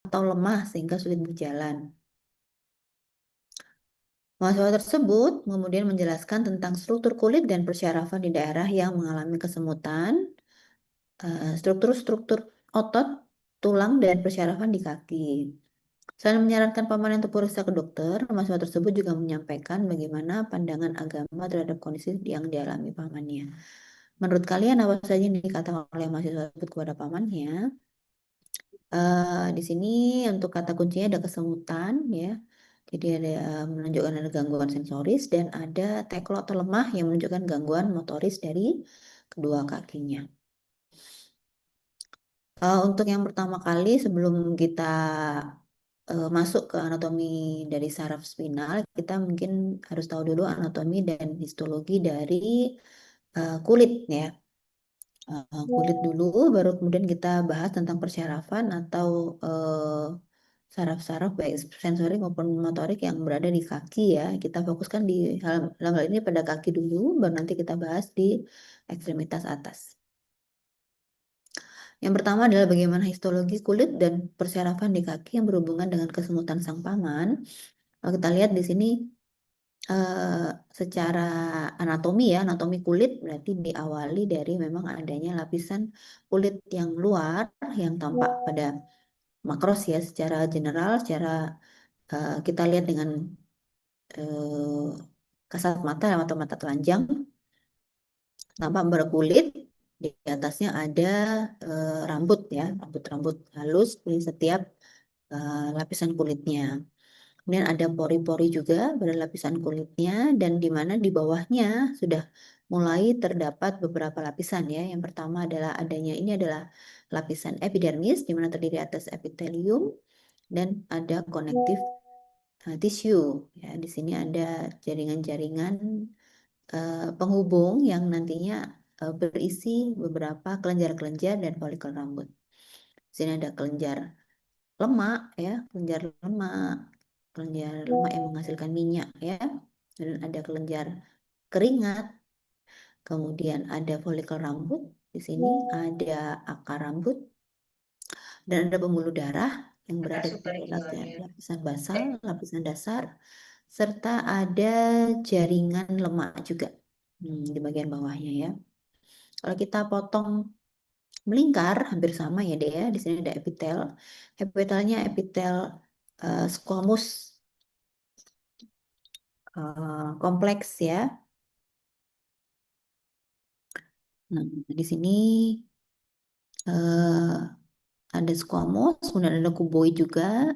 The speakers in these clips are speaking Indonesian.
atau lemah sehingga sulit berjalan. Mahasiswa tersebut kemudian menjelaskan tentang struktur kulit dan persyarafan di daerah yang mengalami kesemutan, struktur-struktur otot, tulang, dan persyarafan di kaki. Selain menyarankan paman untuk periksa ke dokter, mahasiswa tersebut juga menyampaikan bagaimana pandangan agama terhadap kondisi yang dialami pamannya. Menurut kalian apa saja yang dikatakan oleh mahasiswa tersebut kepada pamannya? Di sini untuk kata kuncinya ada kesemutan ya. Jadi ada menunjukkan ada gangguan sensoris dan ada teklo atau lemah yang menunjukkan gangguan motoris dari kedua kakinya. Untuk yang pertama kali sebelum kita masuk ke anatomi dari saraf spinal, kita mungkin harus tahu dulu anatomi dan histologi dari kulit ya. Kulit dulu, baru kemudian kita bahas tentang persyarafan atau saraf-saraf baik sensori maupun motorik yang berada di kaki ya. Kita fokuskan di dalam hal ini pada kaki dulu, baru nanti kita bahas di ekstremitas atas. Yang pertama adalah bagaimana histologi kulit dan persyarafan di kaki yang berhubungan dengan kesemutan sang paman. Kalau kita lihat di sini secara anatomi ya, anatomi kulit berarti diawali dari memang adanya lapisan kulit yang luar yang tampak pada makros ya, secara general, secara kita lihat dengan kasat mata atau mata telanjang tampak berkulit, di atasnya ada rambut ya, rambut-rambut halus di setiap lapisan kulitnya. Kemudian ada pori-pori juga pada lapisan kulitnya dan di mana di bawahnya sudah mulai terdapat beberapa lapisan ya. Yang pertama adalah ini adalah lapisan epidermis di mana terdiri atas epitelium dan ada connective tissue ya. Di sini ada jaringan-jaringan penghubung yang nantinya berisi beberapa kelenjar-kelenjar dan folikel rambut. Di sini ada kelenjar lemak ya, kelenjar lemak yang menghasilkan minyak ya, dan ada kelenjar keringat, kemudian ada folikel rambut, di sini ada akar rambut, dan ada pembuluh darah yang berada di lapisan basal, lapisan dasar, serta ada jaringan lemak juga di bagian bawahnya ya. Kalau kita potong melingkar hampir sama ya deh ya. Di sini ada epitel. Epitelnya epitel squamous kompleks ya. Nah, di sini ada squamous, kemudian ada kuboid juga.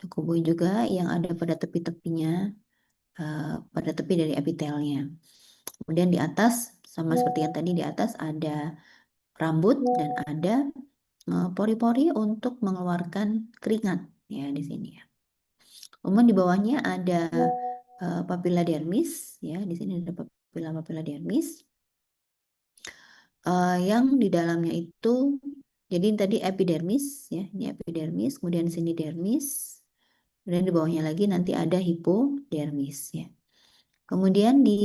Ada kuboid juga yang ada pada tepi-tepinya, pada tepi dari epitelnya. Kemudian di atas, sama seperti yang tadi di atas ada rambut dan ada pori-pori untuk mengeluarkan keringat ya di sini ya. Kemudian di bawahnya ada papilla dermis ya, di sini ada papilla dermis yang di dalamnya itu jadi tadi epidermis ya, ini epidermis, kemudian sini dermis, kemudian di bawahnya lagi nanti ada hipodermis ya. Kemudian di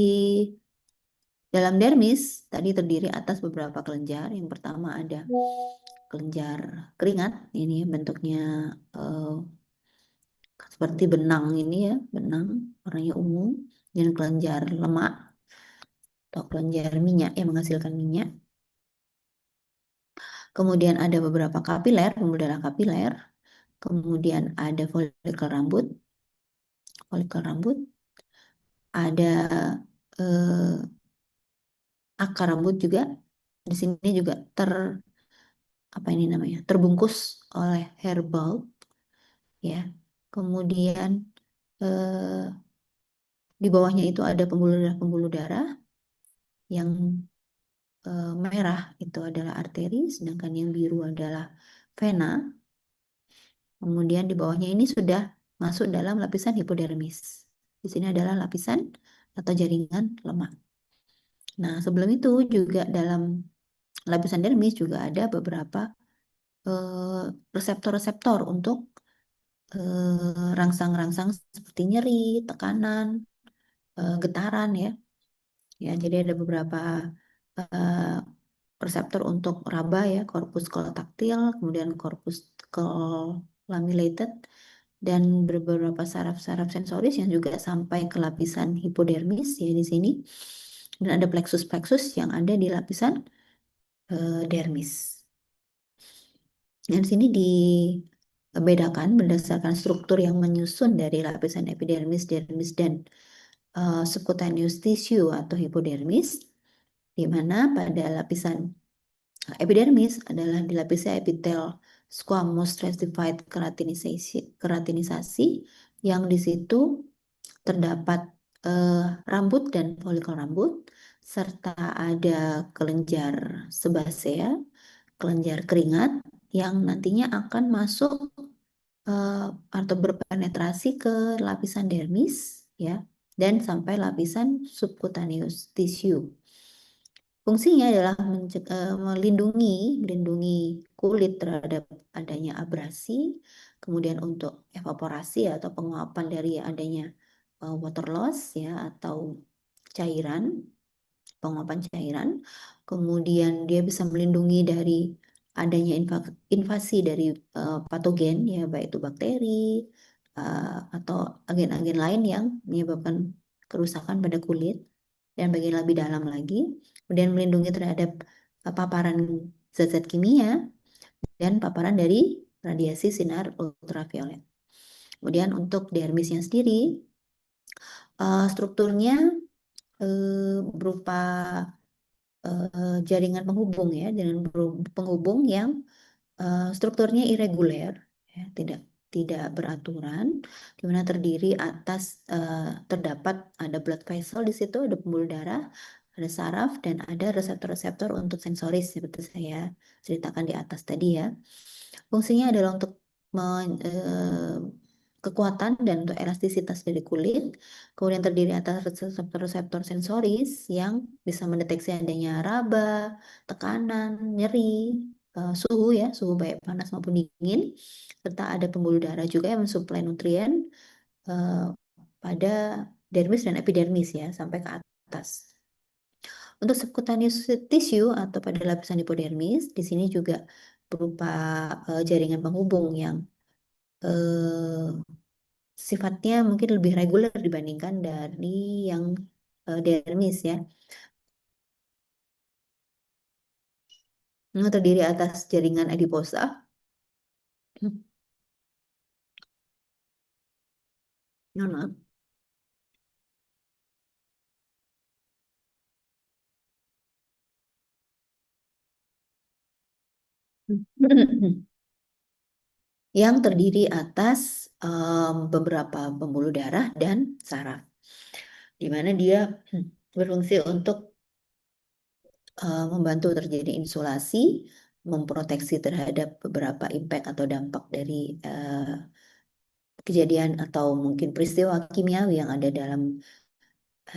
dalam dermis tadi terdiri atas beberapa kelenjar. Yang pertama ada kelenjar keringat, ini bentuknya seperti benang ini ya, benang warnanya ungu, dan kelenjar lemak atau kelenjar minyak yang menghasilkan minyak. Kemudian ada beberapa kapiler, pembuluh darah kapiler. Kemudian ada folikel rambut, ada akar rambut juga. Di sini juga terbungkus oleh hair bulb ya. Kemudian di bawahnya itu ada pembuluh darah yang merah itu adalah arteri, sedangkan yang biru adalah vena. Kemudian di bawahnya ini sudah masuk dalam lapisan hipodermis. Di sini adalah lapisan atau jaringan lemak. Nah, sebelum itu juga dalam lapisan dermis juga ada beberapa reseptor-reseptor untuk rangsang-rangsang seperti nyeri, tekanan, getaran ya. Ya, jadi ada beberapa reseptor untuk raba ya, korpus taktil, kemudian korpus laminated, dan beberapa saraf-saraf sensoris yang juga sampai ke lapisan hipodermis ya di sini. Dan ada plexus-plexus yang ada di lapisan dermis. Dan di sini dibedakan berdasarkan struktur yang menyusun dari lapisan epidermis, dermis, dan subcutaneous tissue atau hipodermis, di mana pada lapisan epidermis adalah dilapisi epitel squamous stratified keratinisasi yang di situ terdapat rambut dan folikel rambut, serta ada kelenjar sebasea, kelenjar keringat yang nantinya akan masuk atau berpenetrasi ke lapisan dermis ya, dan sampai lapisan subcutaneous tissue. Fungsinya adalah melindungi kulit terhadap adanya abrasi, kemudian untuk evaporasi atau penguapan dari adanya water loss ya atau cairan, penguapan cairan. Kemudian dia bisa melindungi dari adanya invasi dari patogen ya, baik itu bakteri atau agen-agen lain yang menyebabkan kerusakan pada kulit. Dan bagian lebih dalam lagi, kemudian melindungi terhadap paparan zat-zat kimia dan paparan dari radiasi sinar ultraviolet. Kemudian untuk dermisnya sendiri, strukturnya berupa jaringan penghubung ya, dengan penghubung yang strukturnya irregular, ya, tidak beraturan, di mana terdiri atas terdapat ada blood vessel di situ, ada pembuluh darah, ada saraf, dan ada reseptor-reseptor untuk sensoris seperti saya ceritakan di atas tadi ya. Fungsinya adalah untuk kekuatan dan untuk elastisitas dari kulit, kemudian terdiri atas reseptor-reseptor sensoris yang bisa mendeteksi adanya raba, tekanan, nyeri, suhu ya, suhu baik panas maupun dingin, serta ada pembuluh darah juga yang mensuplai nutrien pada dermis dan epidermis ya sampai ke atas. Untuk subcutaneous tissue atau pada lapisan hipodermis, di sini juga berupa jaringan penghubung yang sifatnya mungkin lebih reguler dibandingkan dari yang dermis ya. Terdiri atas jaringan adiposa. Mohon maaf. Yang terdiri atas beberapa pembuluh darah dan saraf, di mana dia berfungsi untuk membantu terjadi insulasi, memproteksi terhadap beberapa impact atau dampak dari kejadian atau mungkin peristiwa kimiawi yang ada dalam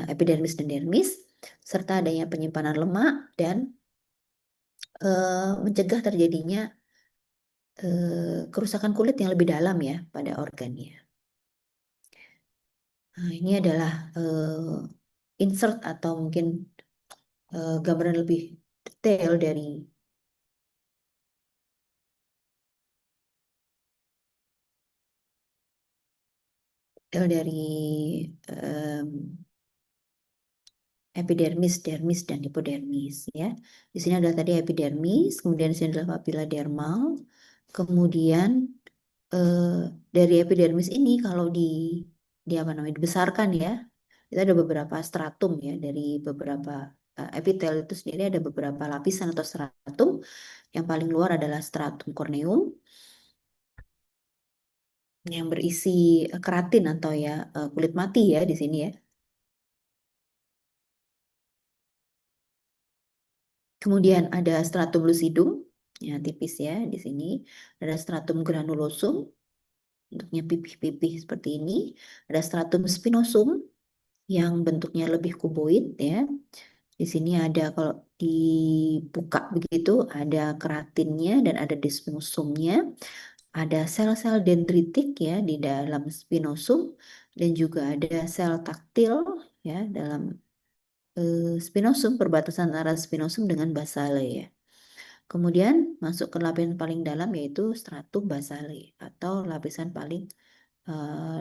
epidermis dan dermis, serta adanya penyimpanan lemak dan mencegah terjadinya kerusakan kulit yang lebih dalam ya pada organnya. Nah, ini adalah insert atau mungkin gambaran lebih detail dari epidermis, dermis, dan hipodermis ya. Di sini ada tadi epidermis, kemudian di sini adalah papila dermal, kemudian dari epidermis ini kalau di apa namanya dibesarkan ya, itu ada beberapa stratum ya dari beberapa epitel itu sendiri ada beberapa lapisan atau stratum. Yang paling luar adalah stratum corneum yang berisi keratin atau ya kulit mati ya di sini ya. Kemudian ada stratum lucidum, ya tipis ya di sini. Ada stratum granulosum, bentuknya pipih-pipih seperti ini. Ada stratum spinosum yang bentuknya lebih kuboid ya. Di sini ada kalau dibuka begitu ada keratinnya dan ada desmosomnya. Ada sel-sel dendritik ya di dalam spinosum dan juga ada sel taktil ya dalam spinosum, perbatasan antara spinosum dengan basale ya. Kemudian masuk ke lapisan paling dalam yaitu stratum basale atau lapisan paling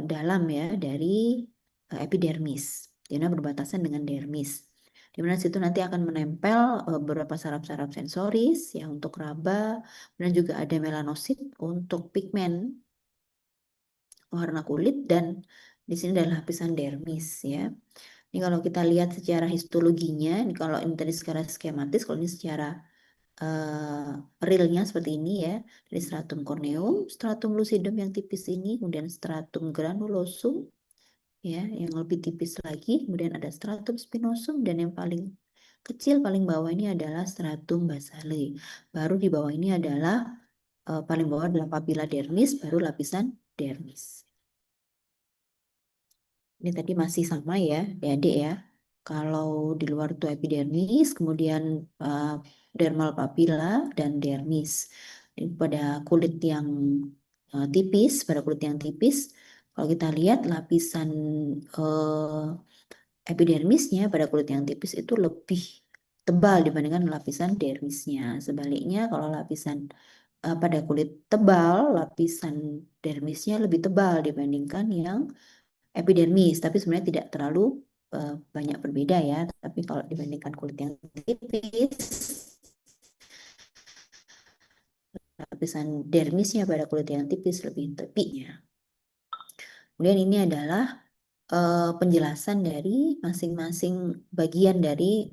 dalam ya dari epidermis, di mana berbatasan dengan dermis. Di mana situ nanti akan menempel beberapa saraf-saraf sensoris ya untuk raba, dan juga ada melanosit untuk pigmen warna kulit, dan di sini adalah lapisan dermis ya. Ini kalau kita lihat secara histologinya, ini kalau ini tadi secara skematis, kalau ini secara realnya seperti ini ya. Dari stratum corneum, stratum lucidum yang tipis ini, kemudian stratum granulosum ya, yang lebih tipis lagi, kemudian ada stratum spinosum, dan yang paling kecil paling bawah ini adalah stratum basale. Baru di bawah ini adalah paling bawah adalah papilla dermis, baru lapisan dermis. Ini tadi masih sama ya, adik-adik ya. Kalau di luar itu epidermis, kemudian dermal papilla dan dermis. Ini pada kulit yang tipis, kalau kita lihat lapisan epidermisnya pada kulit yang tipis itu lebih tebal dibandingkan lapisan dermisnya. Sebaliknya, kalau lapisan pada kulit tebal, lapisan dermisnya lebih tebal dibandingkan yang epidermis, tapi sebenarnya tidak terlalu banyak berbeda ya. Tapi kalau dibandingkan kulit yang tipis, lapisan dermisnya pada kulit yang tipis lebih tebiknya. Kemudian ini adalah penjelasan dari masing-masing bagian dari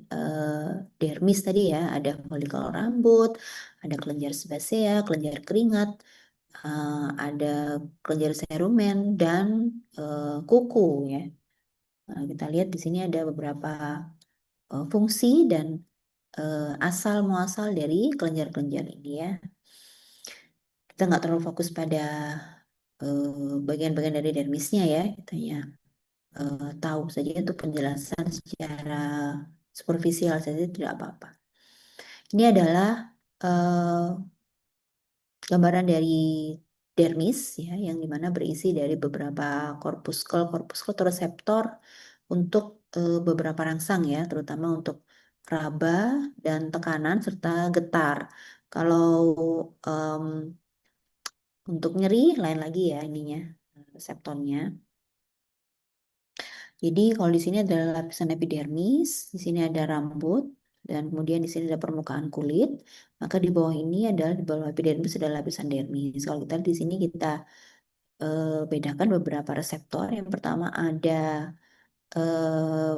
dermis tadi ya. Ada folikel rambut, ada kelenjar sebasea, kelenjar keringat, ada kelenjar serumen, dan kuku ya. Nah, kita lihat di sini ada beberapa fungsi dan asal muasal dari kelenjar-kelenjar ini ya. Kita nggak terlalu fokus pada bagian-bagian dari dermisnya ya, kita ya tahu saja itu penjelasan secara superficial saja, tidak apa-apa. Ini adalah gambaran dari dermis ya, yang dimana berisi dari beberapa korpuskel atau reseptor untuk beberapa rangsang ya, terutama untuk raba dan tekanan serta getar. Kalau em, untuk nyeri lain lagi ya ininya, reseptornya. Jadi kalau di sini adalah lapisan epidermis, di sini ada rambut, dan kemudian di sini ada permukaan kulit. Maka di bawah ini adalah, di bawah epidermis adalah lapisan dermis. Kalau kita di sini kita bedakan beberapa reseptor. Yang pertama ada eh,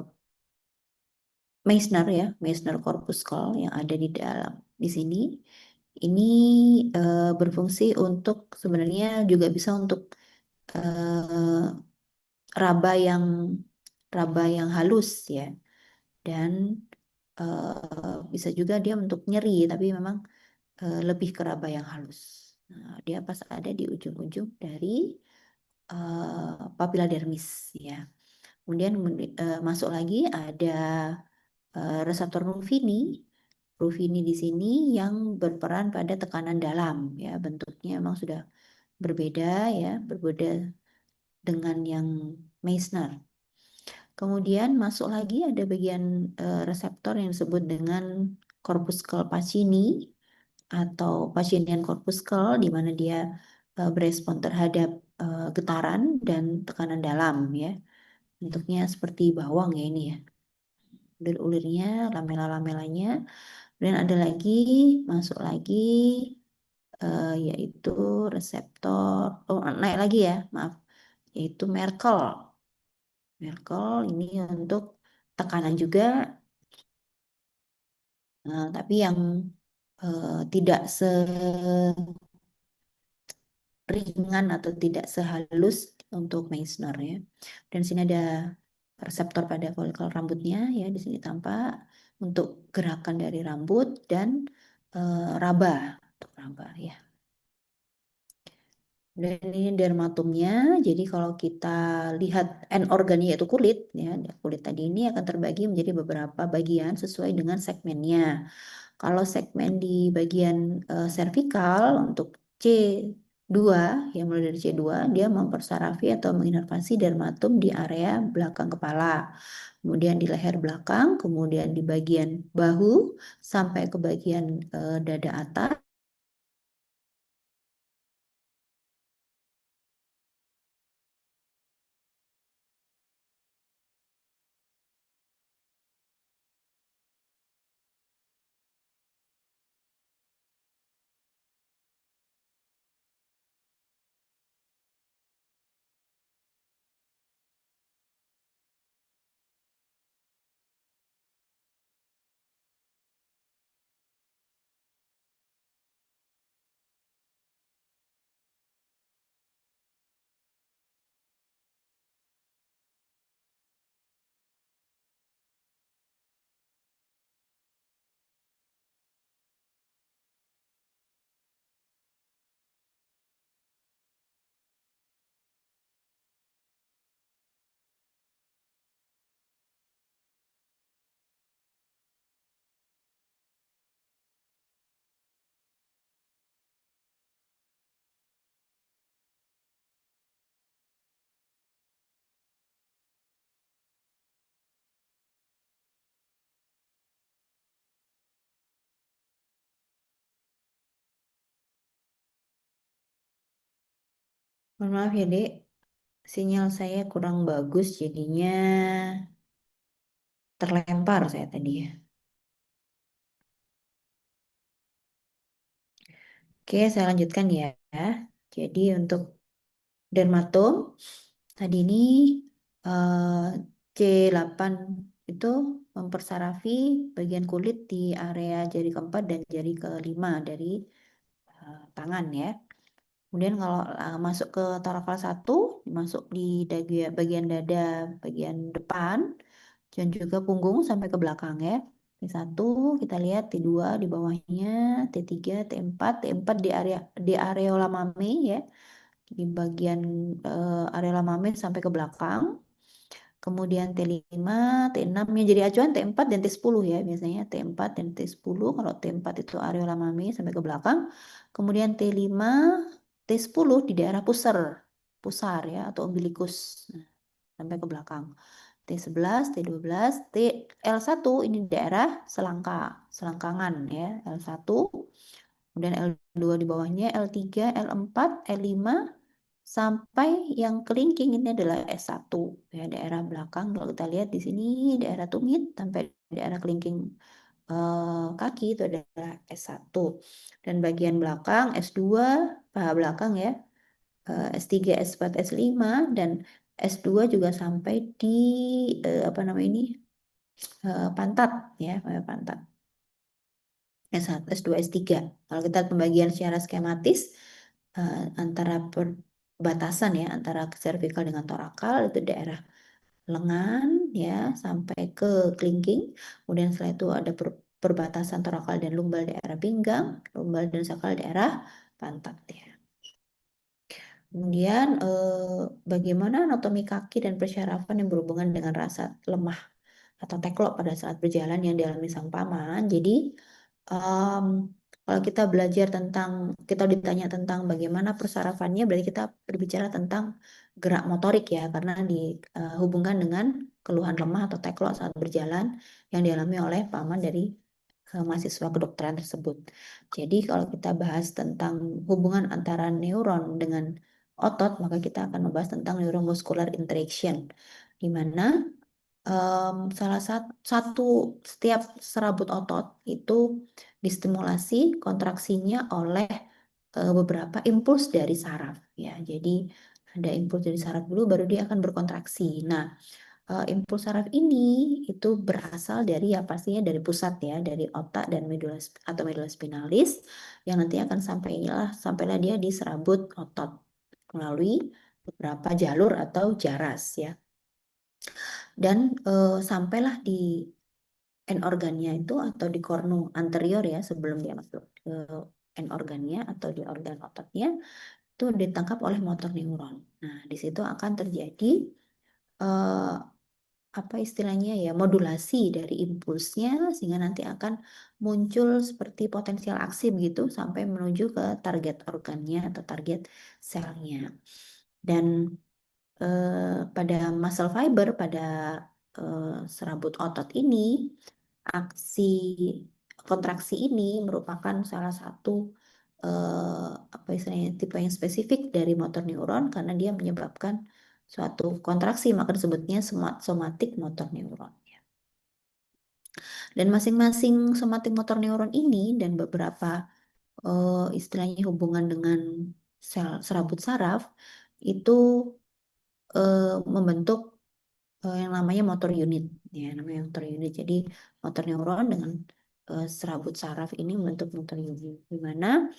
Meissner ya, Meissner corpuscle yang ada di dalam di sini. Ini berfungsi untuk, sebenarnya juga bisa untuk eh, raba yang halus ya, dan bisa juga dia untuk nyeri, tapi memang lebih ke raba yang halus. Nah, dia pas ada di ujung-ujung dari papilla dermis ya. Kemudian masuk lagi ada reseptor Ruffini. Ruffini di sini yang berperan pada tekanan dalam ya, bentuknya memang sudah berbeda ya, berbeda dengan yang Meissner. Kemudian masuk lagi ada bagian reseptor yang disebut dengan corpuscle Pacini atau Pacinian corpuscle, di mana dia berespon terhadap getaran dan tekanan dalam ya. Bentuknya seperti bawang ya ini ya. Ulir-ulirnya, lamela-lamelanya. Dan ada lagi, masuk lagi yaitu reseptor, oh naik lagi ya, maaf, yaitu Merkel. Merkel ini untuk tekanan juga, tapi yang tidak seringan atau tidak sehalus untuk Meissner ya. Dan sini ada reseptor pada folikel rambutnya ya, di sini tampak untuk gerakan dari rambut dan raba, untuk raba ya. Dan ini dermatumnya. Jadi kalau kita lihat end organnya yaitu kulit ya, kulit tadi ini akan terbagi menjadi beberapa bagian sesuai dengan segmennya. Kalau segmen di bagian servikal untuk C2, yang mulai dari C2, dia mempersarafi atau menginervasi dermatum di area belakang kepala. kemudian di leher belakang, kemudian di bagian bahu sampai ke bagian dada atas. Mohon maaf ya, Dek. Sinyal saya kurang bagus, jadinya terlempar saya tadi ya. Oke, saya lanjutkan ya. Jadi untuk dermatom, tadi ini eh, C8 itu mempersarafi bagian kulit di area jari keempat dan jari kelima dari tangan ya. Kemudian kalau masuk ke torakal 1, masuk di bagian dada bagian depan dan juga punggung sampai ke belakang ya. T1 kita lihat, T2 di bawahnya, T3, T4, T4 di areola mame ya. Di bagian areola mame sampai ke belakang. Kemudian T5, T6 yang jadi acuan T4 dan T10 ya biasanya. T4 dan T10, kalau T4 itu areola mame sampai ke belakang. Kemudian T5, T10 di daerah pusar ya atau umbilikus. Nah, sampai ke belakang. T11, T12, L1 ini daerah selangkangan ya, L1. Kemudian L2 di bawahnya, L3, L4, L5 sampai yang kelingking ini adalah S1 ya, daerah belakang. Kalau kita lihat di sini daerah tumit sampai daerah kelingking kaki itu adalah S1. Dan bagian belakang S2 paha belakang ya, S3, S4, S5 dan S2 juga sampai di apa namanya ini, pantat ya, pantat. S1, S2, S3. Kalau kita pembagian secara skematis antara perbatasan ya antara cervical dengan torakal itu daerah lengan ya sampai ke kelingking. Kemudian setelah itu ada perbatasan torakal dan lumbal daerah pinggang, lumbal dan sakral daerah pantat ya. Kemudian bagaimana anatomi kaki dan persyarafan yang berhubungan dengan rasa lemah atau teklok pada saat berjalan yang dialami sang paman. Jadi em, kalau kita belajar tentang, kita ditanya tentang bagaimana persarafannya, berarti kita berbicara tentang gerak motorik ya, karena dihubungkan dengan keluhan lemah atau teklok saat berjalan yang dialami oleh paman dari mahasiswa kedokteran tersebut. Jadi kalau kita bahas tentang hubungan antara neuron dengan otot, maka kita akan membahas tentang neuromuscular interaction, di mana salah satu setiap serabut otot itu distimulasi kontraksinya oleh beberapa impuls dari saraf ya. Jadi ada impuls dari saraf dulu baru dia akan berkontraksi. Nah, impuls saraf ini itu berasal dari ya pastinya dari pusat ya, dari otak dan medula spinalis yang nanti akan sampailah dia di serabut otot melalui beberapa jalur atau jaras ya. Dan sampailah di end organnya itu atau di kornu anterior ya sebelum dia masuk ke end organnya atau di organ ototnya itu ditangkap oleh motor neuron. Nah, di situ akan terjadi eh, apa istilahnya ya, modulasi dari impulsnya sehingga nanti akan muncul seperti potensial aksi begitu sampai menuju ke target organnya atau target selnya. Dan pada muscle fiber, pada serabut otot ini, aksi kontraksi ini merupakan salah satu apa istilahnya tipe yang spesifik dari motor neuron karena dia menyebabkan suatu kontraksi, maka disebutnya somatic motor neuron. Dan masing-masing somatic motor neuron ini dan beberapa istilahnya hubungan dengan sel serabut saraf itu membentuk yang namanya motor unit, ya namanya motor unit. Jadi motor neuron dengan serabut saraf ini membentuk motor unit, di mana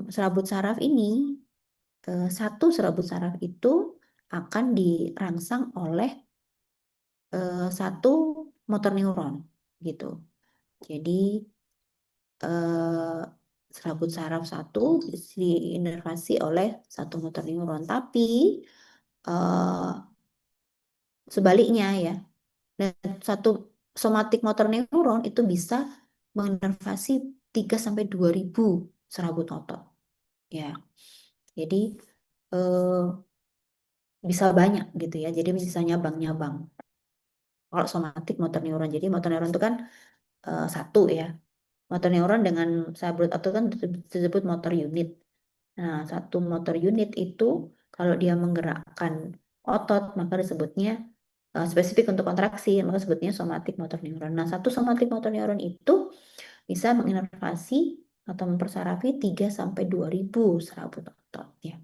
serabut saraf ini satu serabut saraf itu akan dirangsang oleh satu motor neuron, gitu. Jadi eh, serabut saraf satu diinervasi oleh satu motor neuron, tapi eh, sebaliknya ya. Dan satu somatic motor neuron itu bisa menginervasi 3 sampai 2.000 serabut otot. Ya. Jadi eh, bisa banyak gitu ya. Jadi bisa nyabang-nyabang. Kalau somatic motor neuron. Jadi motor neuron itu kan satu ya. Motor neuron dengan serabut otot kan disebut motor unit. Nah, satu motor unit itu kalau dia menggerakkan otot maka disebutnya spesifik untuk kontraksi, maka sebutnya somatic motor neuron. Nah, satu somatic motor neuron itu bisa menginervasi atau mempersarafi 3 sampai 2.000 serabut otot ya.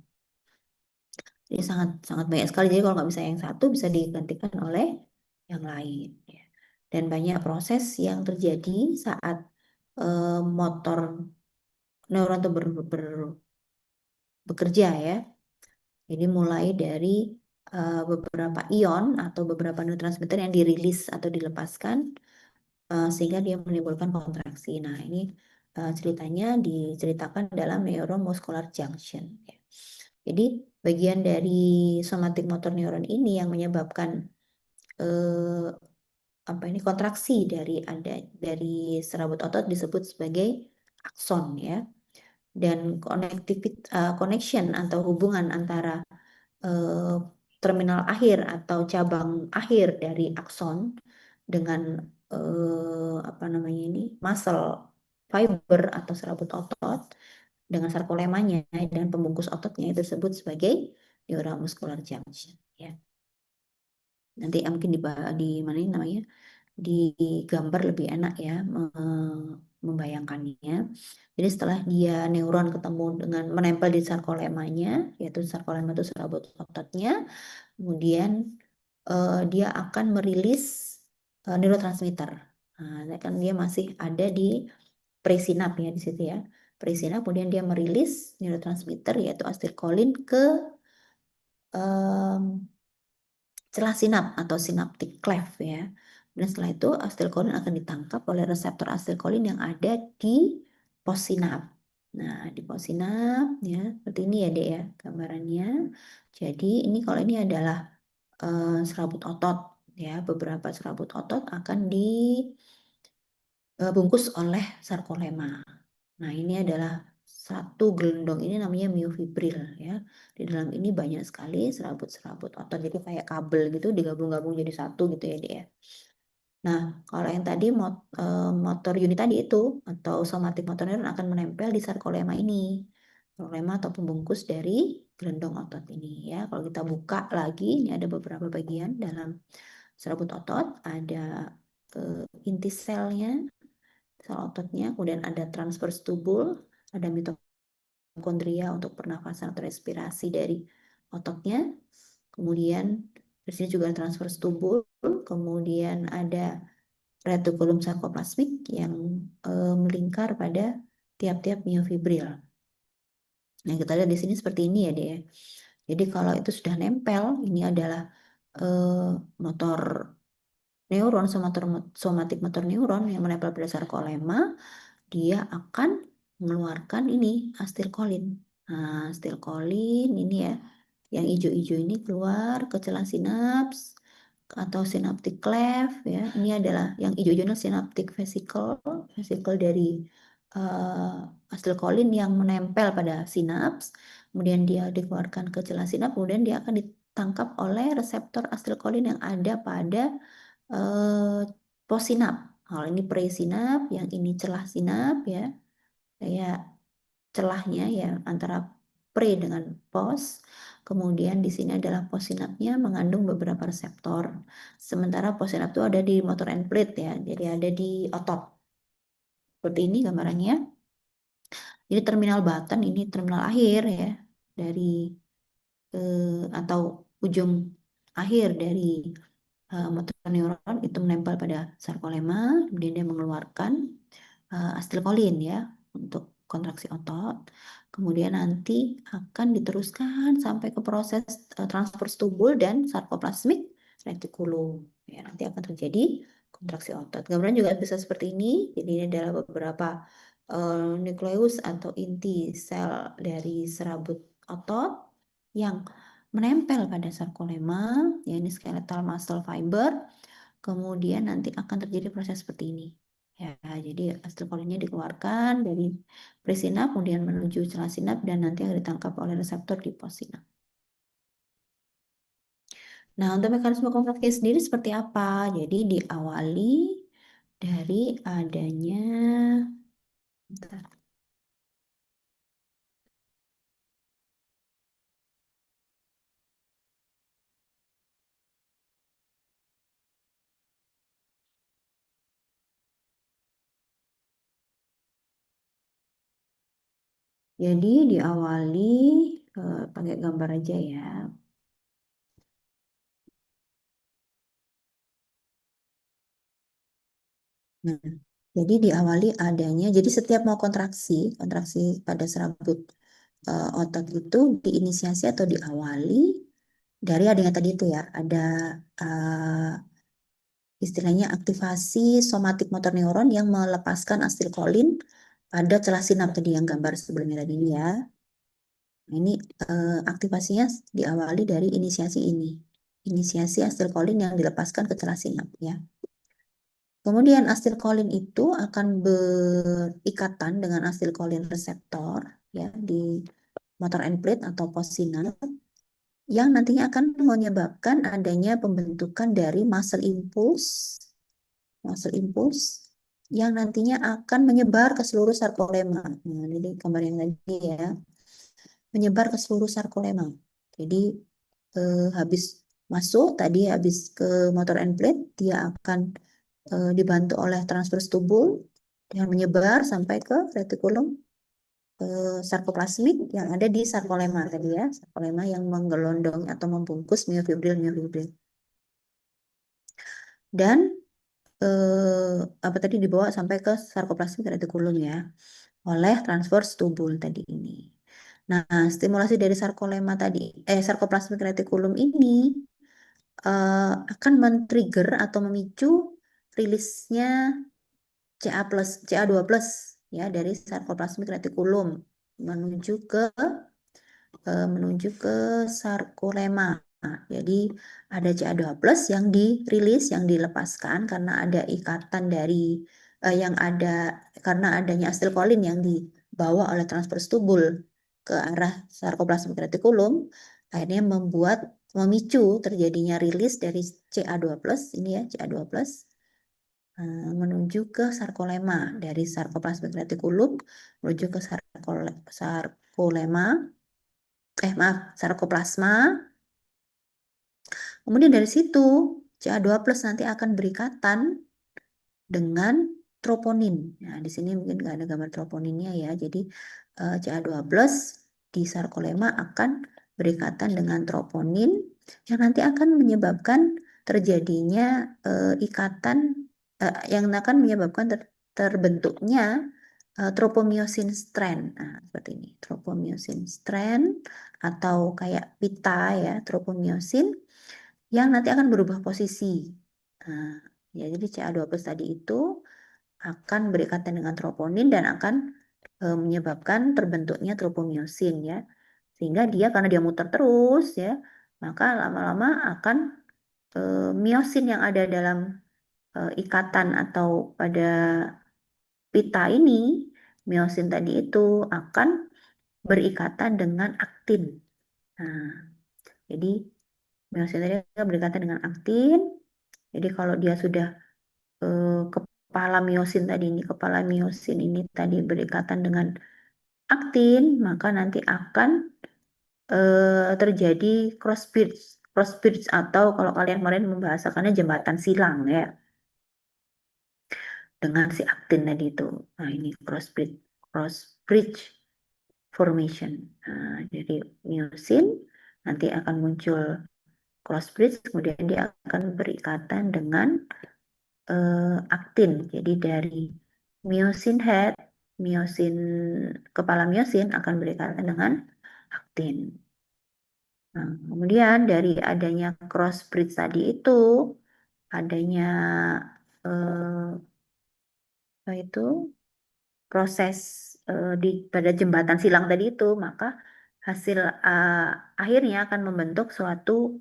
Jadi sangat sangat banyak sekali. Jadi kalau nggak bisa yang satu bisa digantikan oleh yang lain ya. Dan banyak proses yang terjadi saat motor neuron itu bekerja ya. Jadi mulai dari beberapa ion atau beberapa neurotransmitter yang dirilis atau dilepaskan sehingga dia menimbulkan kontraksi. Nah, ini ceritanya diceritakan dalam neuromuscular junction. Ya. Jadi bagian dari somatic motor neuron ini yang menyebabkan eh, apa ini kontraksi dari serabut otot disebut sebagai akson ya. Dan connection atau hubungan antara eh, terminal akhir atau cabang akhir dari akson dengan apa namanya ini muscle fiber atau serabut otot dengan sarkolemanya dan pembungkus ototnya itu disebut sebagai neuromuscular junction ya. Nanti mungkin di mana ini namanya digambar lebih enak ya membayangkannya. Jadi setelah dia neuron ketemu dengan menempel di sarkolemanya, yaitu sarkolema itu serabut ototnya, kemudian dia akan merilis neurotransmitter. Nah, kan dia masih ada di presinap ya di situ ya. Presinap kemudian dia merilis neurotransmitter yaitu asetilkolin ke celah sinap atau synaptic cleft ya. Dan setelah itu asetilkolin akan ditangkap oleh reseptor asetilkolin yang ada di possinap. Nah, di possinap ya seperti ini ya Dek ya gambarannya. Jadi ini kalau ini adalah serabut otot ya, beberapa serabut otot akan dibungkus oleh sarkolema. Nah, ini adalah satu gelendong ini namanya myofibril ya. Di dalam ini banyak sekali serabut-serabut otot. Jadi kayak kabel gitu digabung-gabung jadi satu gitu ya, Dek ya. Nah, kalau yang tadi motor unit tadi itu atau somatic motor neuron akan menempel di sarkolema ini. Sarkolema atau pembungkus dari gelendong otot ini ya. Kalau kita buka lagi, ini ada beberapa bagian dalam serabut otot, ada inti selnya, sel ototnya, kemudian ada transverse tubule, ada mitokondria untuk pernafasan atau respirasi dari ototnya, kemudian di sini juga ada transverse tubule, kemudian ada retikulum sarkoplasmik yang melingkar pada tiap-tiap myofibril. Nah, kita lihat di sini seperti ini ya, dia. Jadi kalau itu sudah nempel, ini adalah motor neuron, somatic motor neuron yang menempel pada sarkolema, dia akan mengeluarkan ini asetilkolin. Nah, asetilkolin ini ya, yang hijau-hijau ini keluar ke celah sinaps atau synaptic cleft ya. Ini adalah yang hijau-hijau adalah synaptic vesicle, vesicle dari asetilkolin yang menempel pada sinaps. Kemudian dia dikeluarkan ke celah sinaps, kemudian dia akan ditangkap oleh reseptor asetilkolin yang ada pada possinap. Kalau ini presinap, yang ini celah sinap ya, kayak celahnya ya antara pre dengan pos. Kemudian di sini adalah possinapnya mengandung beberapa reseptor. Sementara possinap itu ada di motor end plate ya, jadi ada di otot. Seperti ini gambarannya. Jadi terminal button ini terminal akhir ya dari atau ujung akhir dari motor neuron itu menempel pada sarkolema, kemudian dia mengeluarkan asetilkolin ya untuk kontraksi otot. Kemudian nanti akan diteruskan sampai ke proses transverse tubul dan sarkoplasmik retikulum. Ya, nanti akan terjadi kontraksi otot. Gambaran juga bisa seperti ini. Jadi ini adalah beberapa nukleus atau inti sel dari serabut otot yang menempel pada sarkolema, ya ini skeletal muscle fiber. Kemudian nanti akan terjadi proses seperti ini. Ya, jadi asetilkolinnya dikeluarkan dari presinap, kemudian menuju celah sinap, dan nanti akan ditangkap oleh reseptor di postsinap. Nah, untuk mekanisme kontraksi sendiri seperti apa? Jadi diawali dari adanya, bentar. Jadi diawali pakai gambar aja ya. Nah, jadi diawali adanya, jadi setiap mau kontraksi, kontraksi pada serabut otot itu diinisiasi atau diawali dari adanya tadi itu ya, ada istilahnya aktivasi somatik motor neuron yang melepaskan asetilkolin pada celah sinap tadi yang gambar sebelumnya tadi ini ya. Nah, ini aktivasinya diawali dari inisiasi ini. Inisiasi asetilkolin yang dilepaskan ke celah sinap ya. Kemudian asetilkolin itu akan berikatan dengan asetilkolin reseptor ya di motor end plate atau postsinap yang nantinya akan menyebabkan adanya pembentukan dari muscle impulse yang nantinya akan menyebar ke seluruh sarkolema. Nah, ini gambar yang tadi ya, menyebar ke seluruh sarkolema. Jadi habis masuk tadi habis ke motor end plate, dia akan dibantu oleh transverse tubul yang menyebar sampai ke retikulum sarkoplasmik yang ada di sarkolema tadi ya, sarkolema yang menggelondong atau membungkus miofibril. Dan apa tadi dibawa sampai ke sarkoplasmik retikulum ya oleh transverse tubul tadi ini. Nah, stimulasi dari sarkolema tadi, sarkoplasmik retikulum ini akan men-trigger atau memicu rilisnya CA2+ ya dari sarkoplasmik retikulum menuju ke sarkolema. Nah, jadi ada CA2+ yang dirilis, yang dilepaskan karena ada ikatan dari yang ada karena adanya asetilkolin yang dibawa oleh transverse tubul ke arah sarkoplasmik retikulum, akhirnya memicu terjadinya rilis dari CA2+ ini ya CA2+ menuju ke sarkolema dari sarkoplasmik retikulum menuju ke sarkolema sarkoplasma. Kemudian dari situ CA2+ nanti akan berikatan dengan troponin. Nah, di sini mungkin nggak ada gambar troponinnya ya. Jadi CA2+ di sarkolema akan berikatan dengan troponin yang nanti akan menyebabkan terjadinya ikatan yang akan menyebabkan terbentuknya tropomyosin strand. Nah, seperti ini. Tropomyosin strand atau kayak pita ya, tropomyosin yang nanti akan berubah posisi. Nah, ya, jadi CA2+ tadi itu akan berikatan dengan troponin dan akan menyebabkan terbentuknya tropomyosin ya. Sehingga dia karena dia muter terus ya, maka lama-lama akan myosin yang ada dalam ikatan atau pada pita ini, myosin tadi itu akan berikatan dengan aktin. Nah, jadi Miosin tadi kan berdekatan dengan aktin. Jadi kalau dia sudah kepala miosin tadi ini, kepala miosin ini tadi berdekatan dengan aktin, maka nanti akan terjadi cross bridge. Cross bridge atau kalau kalian kemarin membahasakannya jembatan silang ya, dengan si aktin tadi itu. Nah, ini cross bridge formation. Nah, jadi miosin nanti akan muncul cross bridge, kemudian dia akan berikatan dengan aktin. Jadi dari miosin head, miosin kepala miosin akan berikatan dengan aktin. Nah, kemudian dari adanya cross bridge tadi itu, adanya apa itu proses pada jembatan silang tadi itu, maka hasil akhirnya akan membentuk suatu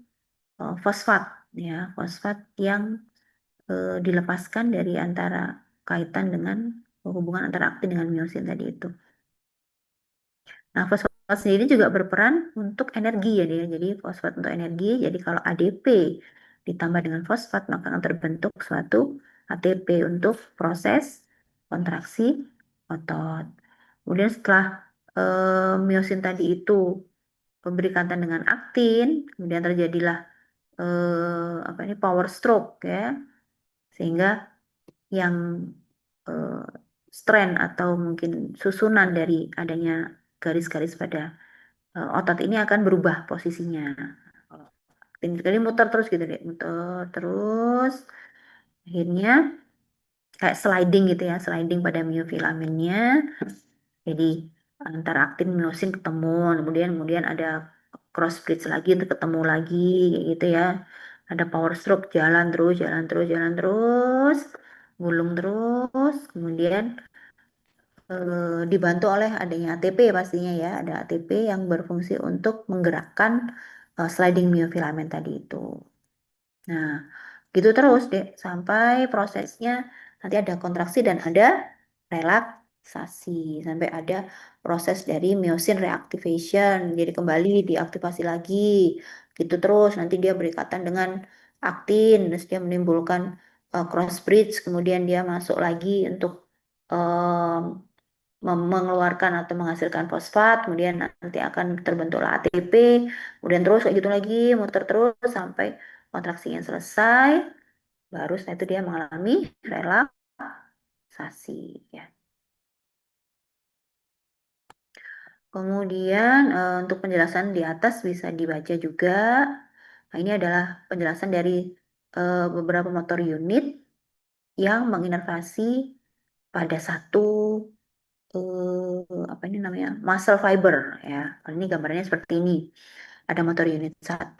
fosfat, ya, fosfat yang dilepaskan dari antara kaitan dengan hubungan antara aktin dengan miosin tadi itu. Nah, fosfat sendiri juga berperan untuk energi ya dia. Jadi fosfat untuk energi. Jadi kalau ADP ditambah dengan fosfat maka akan terbentuk suatu ATP untuk proses kontraksi otot. Kemudian setelah miosin tadi itu berikatan dengan aktin, kemudian terjadilah apa ini power stroke ya, sehingga yang eh, strand atau mungkin susunan dari adanya garis-garis pada otot ini akan berubah posisinya. Kalau aktin sekali muter terus gitu deh, muter terus, akhirnya kayak sliding gitu ya, sliding pada miofilamennya. Jadi antara aktin miosin ketemu, kemudian ada cross bridge lagi untuk ketemu lagi kayak gitu ya. Ada power stroke jalan terus, jalan terus, jalan terus, gulung terus, kemudian dibantu oleh adanya ATP pastinya ya, ada ATP yang berfungsi untuk menggerakkan sliding miofilament tadi itu. Nah, gitu terus deh sampai prosesnya nanti ada kontraksi dan ada relaksasi sampai ada proses dari myosin reactivation. Jadi kembali diaktifasi lagi. Gitu terus nanti dia berikatan dengan aktin, terus dia menimbulkan cross bridge, kemudian dia masuk lagi untuk mengeluarkan atau menghasilkan fosfat, kemudian nanti akan terbentuklah ATP, kemudian terus kayak gitu lagi, muter terus sampai kontraksinya selesai, baru setelah itu dia mengalami relaksasi ya. Kemudian untuk penjelasan di atas bisa dibaca juga. Nah, ini adalah penjelasan dari beberapa motor unit yang menginervasi pada satu apa ini namanya muscle fiber ya. Ini gambarnya seperti ini. Ada motor unit 1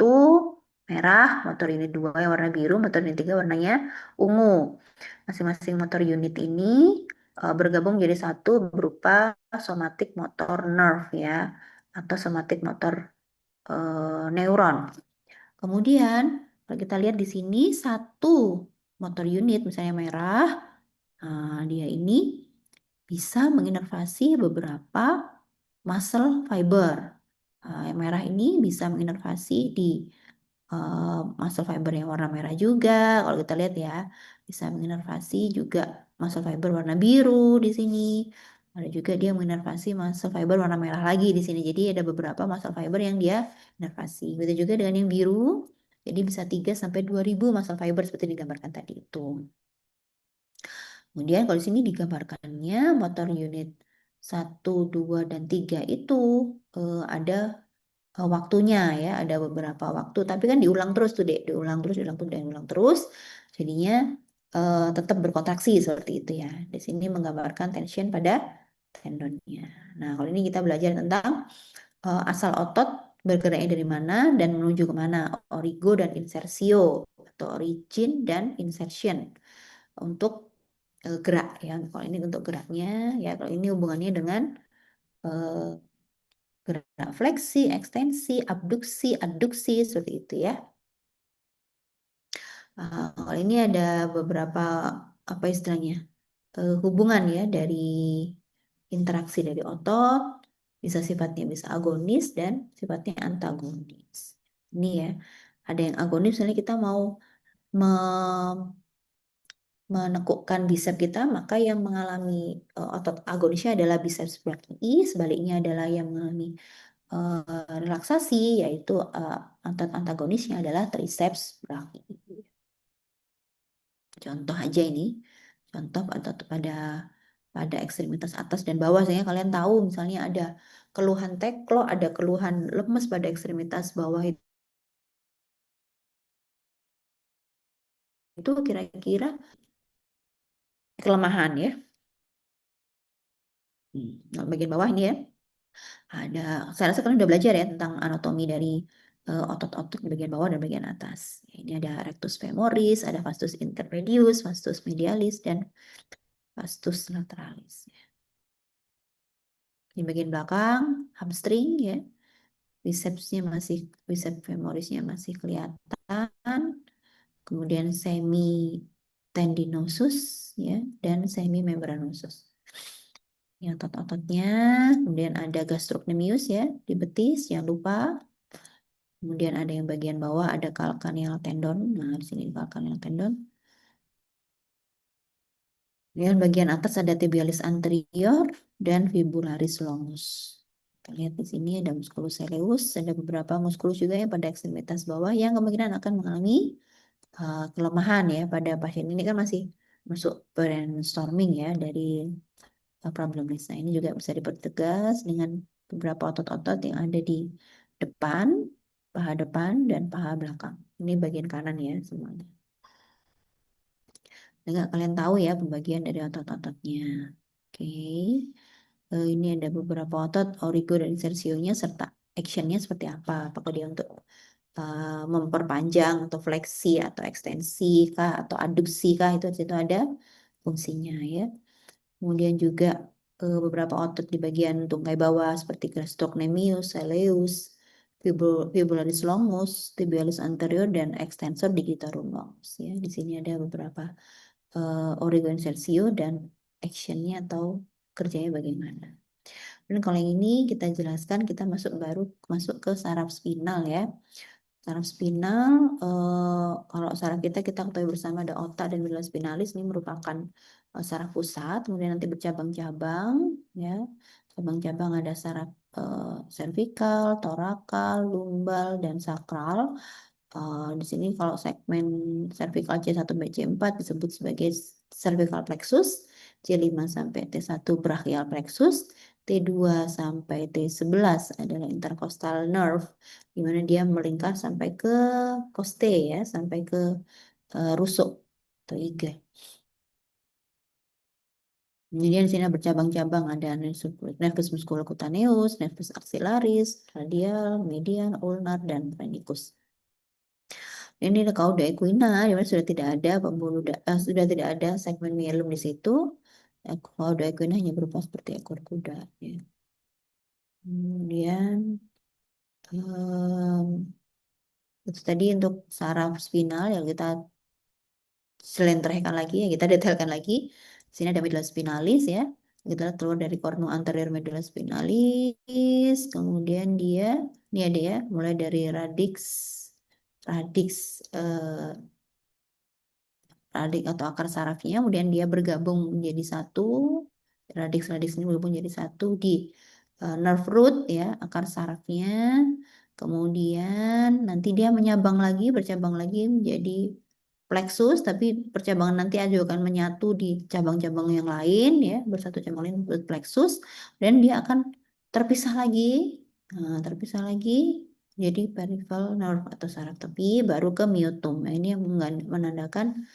merah, motor unit 2 yang warna biru, motor unit 3 warnanya ungu. Masing-masing motor unit ini bergabung jadi satu berupa somatic motor nerve ya, atau somatic motor neuron. Kemudian kalau kita lihat di sini satu motor unit misalnya merah, dia ini bisa menginervasi beberapa muscle fiber. Yang merah ini bisa menginervasi di muscle fiber yang warna merah juga. Kalau kita lihat ya, bisa menginervasi juga muscle fiber warna biru di sini. Ada juga dia menginervasi muscle fiber warna merah lagi di sini. Jadi ada beberapa muscle fiber yang dia inervasi. Begitu juga dengan yang biru. Jadi bisa 3 sampai 2000 muscle fiber seperti digambarkan tadi itu. Kemudian kalau di sini digambarkannya motor unit 1, 2, dan 3 itu ada waktunya ya, ada beberapa waktu. Tapi kan diulang terus tuh dek, diulang terus, diulang terus, dan diulang terus. Jadinya tetap berkontraksi seperti itu ya. Di sini menggambarkan tension pada tendonnya. Nah kalau ini kita belajar tentang asal otot bergeraknya dari mana dan menuju kemana, origo dan insertio atau origin dan insertion untuk gerak ya. Kalau ini untuk geraknya ya, kalau ini hubungannya dengan gerak fleksi, ekstensi, abduksi, adduksi seperti itu ya. Kalau ini ada beberapa apa istilahnya hubungan ya dari interaksi dari otot, bisa sifatnya bisa agonis dan sifatnya antagonis. Ini ya Ada yang agonis, misalnya kita mau menekukkan bisep kita, maka yang mengalami otot agonisnya adalah biceps brachii, sebaliknya adalah yang mengalami relaksasi, yaitu otot antagonisnya adalah triceps brachii. Contoh aja ini, contoh atau pada ekstremitas atas dan bawah. Saya kalian tahu misalnya ada keluhan teklo, ada keluhan lemes pada ekstremitas bawah itu kira-kira kelemahan ya. Nah, bagian bawah ini ya. Ada, saya rasa kalian udah belajar ya tentang anatomi dari otot-otot di bagian bawah dan bagian atas. Ini ada rectus femoris, ada vastus intermedius, vastus medialis, dan vastus lateralis. Di bagian belakang, hamstring ya, biceps femorisnya masih kelihatan. Kemudian semi tendinosus ya, dan semi membranosus. Ini otot-ototnya. Kemudian ada gastrocnemius ya di betis, jangan lupa. Kemudian ada yang bagian bawah ada calcaneal tendon. Nah, di sini calcaneal tendon. Kemudian bagian atas ada tibialis anterior dan fibularis longus. Kita lihat di sini ada musculus coeluteus, ada beberapa muskulus juga yang pada ekstremitas bawah yang kemungkinan akan mengalami kelemahan ya pada pasien ini kan masih masuk brainstorming ya dari problem list. Nah, ini juga bisa dipertegas dengan beberapa otot-otot yang ada di depan, paha depan, dan paha belakang. Ini bagian kanan ya semuanya. Enggak kalian tahu ya pembagian dari otot-ototnya. Oke. Ini ada beberapa otot, origo dan insersionya serta actionnya seperti apa. Apakah dia untuk memperpanjang atau fleksi atau ekstensi kah atau adduksi kah itu di situ ada fungsinya ya. Kemudian juga beberapa otot di bagian tungkai bawah seperti gastrocnemius, soleus, fibularis longus, tibialis anterior dan extensor digitorum longus ya. Di sini ada beberapa origoinsertio dan actionnya atau kerjanya bagaimana. Dan kalau yang ini kita jelaskan, kita masuk ke saraf spinal ya. Saraf spinal, kalau saraf kita ketahui bersama ada otak dan medulla spinalis, ini merupakan saraf pusat, kemudian nanti bercabang-cabang, ya. Cabang-cabang ada saraf cervical, thoracal, lumbal, dan sakral. Di sini kalau segmen cervical C1 sampai C4 disebut sebagai cervical plexus, C5 sampai T1 brachial plexus, T2 sampai T11 adalah intercostal nerve, di mana dia melingkar sampai ke coste ya, sampai ke rusuk atau iga. Kemudian di sini bercabang-cabang ada nervus musculocutaneus, nervus axillaris, radial, medial, ulnar, dan phrenicus. Ini kauda equina, di mana sudah tidak ada sudah tidak ada segmen mielum di situ. Kauda equina hanya berupa seperti ekor kuda. Ya. Kemudian itu tadi untuk saraf spinal yang kita selentrehkan lagi, ya kita detailkan lagi. Di sini ada medulla spinalis ya. Kita keluar dari cornu anterior medulla spinalis, kemudian ini ada ya, mulai dari radix radik atau akar sarafnya, kemudian dia bergabung menjadi satu, radix-radix ini bergabung menjadi satu di nerve root ya, akar sarafnya, kemudian nanti dia bercabang lagi menjadi plexus, tapi percabangan nanti juga akan menyatu di cabang-cabang yang lain ya, bersatu cabang lain disebut plexus, dan dia akan terpisah lagi, terpisah lagi jadi peripheral nerve atau saraf tepi, baru ke myotum. Nah, ini yang menandakan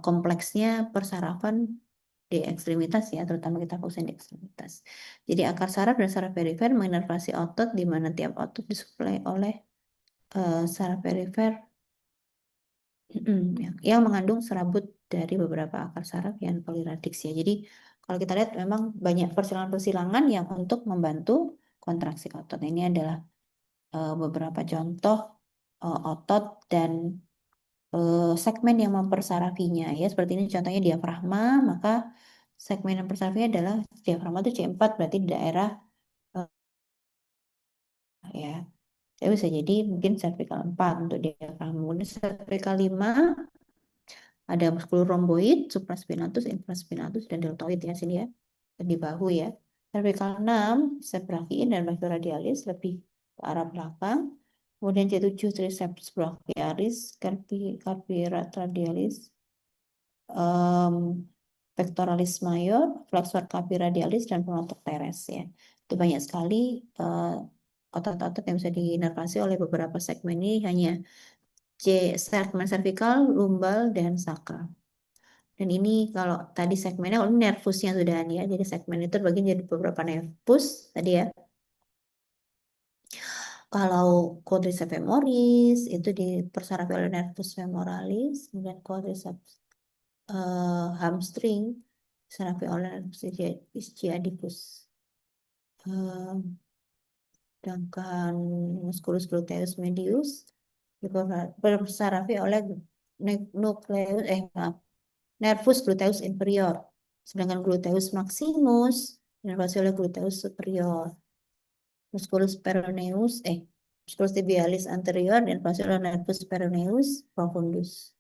kompleksnya persarafan di ekstremitas ya, terutama kita fokusin di ekstremitas. Jadi akar saraf dan saraf perifer menginervasi otot di mana tiap otot disuplai oleh saraf perifer yang mengandung serabut dari beberapa akar saraf yang poliradix ya. Jadi kalau kita lihat memang banyak persilangan-persilangan yang untuk membantu kontraksi otot. Nah, ini adalah beberapa contoh otot dan segmen yang mempersarafinya ya, seperti ini contohnya diafragma, maka segmen yang mempersarafinya adalah diafragma itu C4, berarti di daerah ya Tapi bisa jadi mungkin cervical 4 untuk diafragma. Kemudian cervical 5 ada muskulus rhomboid, supraspinatus, infraspinatus, dan deltoid ya sini ya. Di bahu ya. Cervical 6 bisa brachiin dan brachioradialis lebih ke arah belakang. Kemudian C7 triceps brachialis, carpi radialis, em, pectoralis major, flexor carpi radialis, dan penutup teres ya. Itu banyak sekali eh, otot-otot yang bisa diinervasi oleh beberapa segmen ini hanya segmen cervical, lumbal, dan sakral. Dan ini kalau tadi segmennya, kalau ini nervusnya sudah ya. Jadi segmen itu terbagi jadi beberapa nervus tadi ya. Kalau quadriceps femoris itu dipersarafi oleh nervus femoralis, kemudian quadriceps hamstring disarafi oleh nervus ischiadicus. Eh, Sedangkan musculus gluteus medius dipersarafi oleh nukleus nervus gluteus inferior. Sedangkan gluteus maximus dinervasi oleh gluteus superior. Musculus peroneus, musculus tibialis anterior dinervasi oleh nervus peroneus profundus.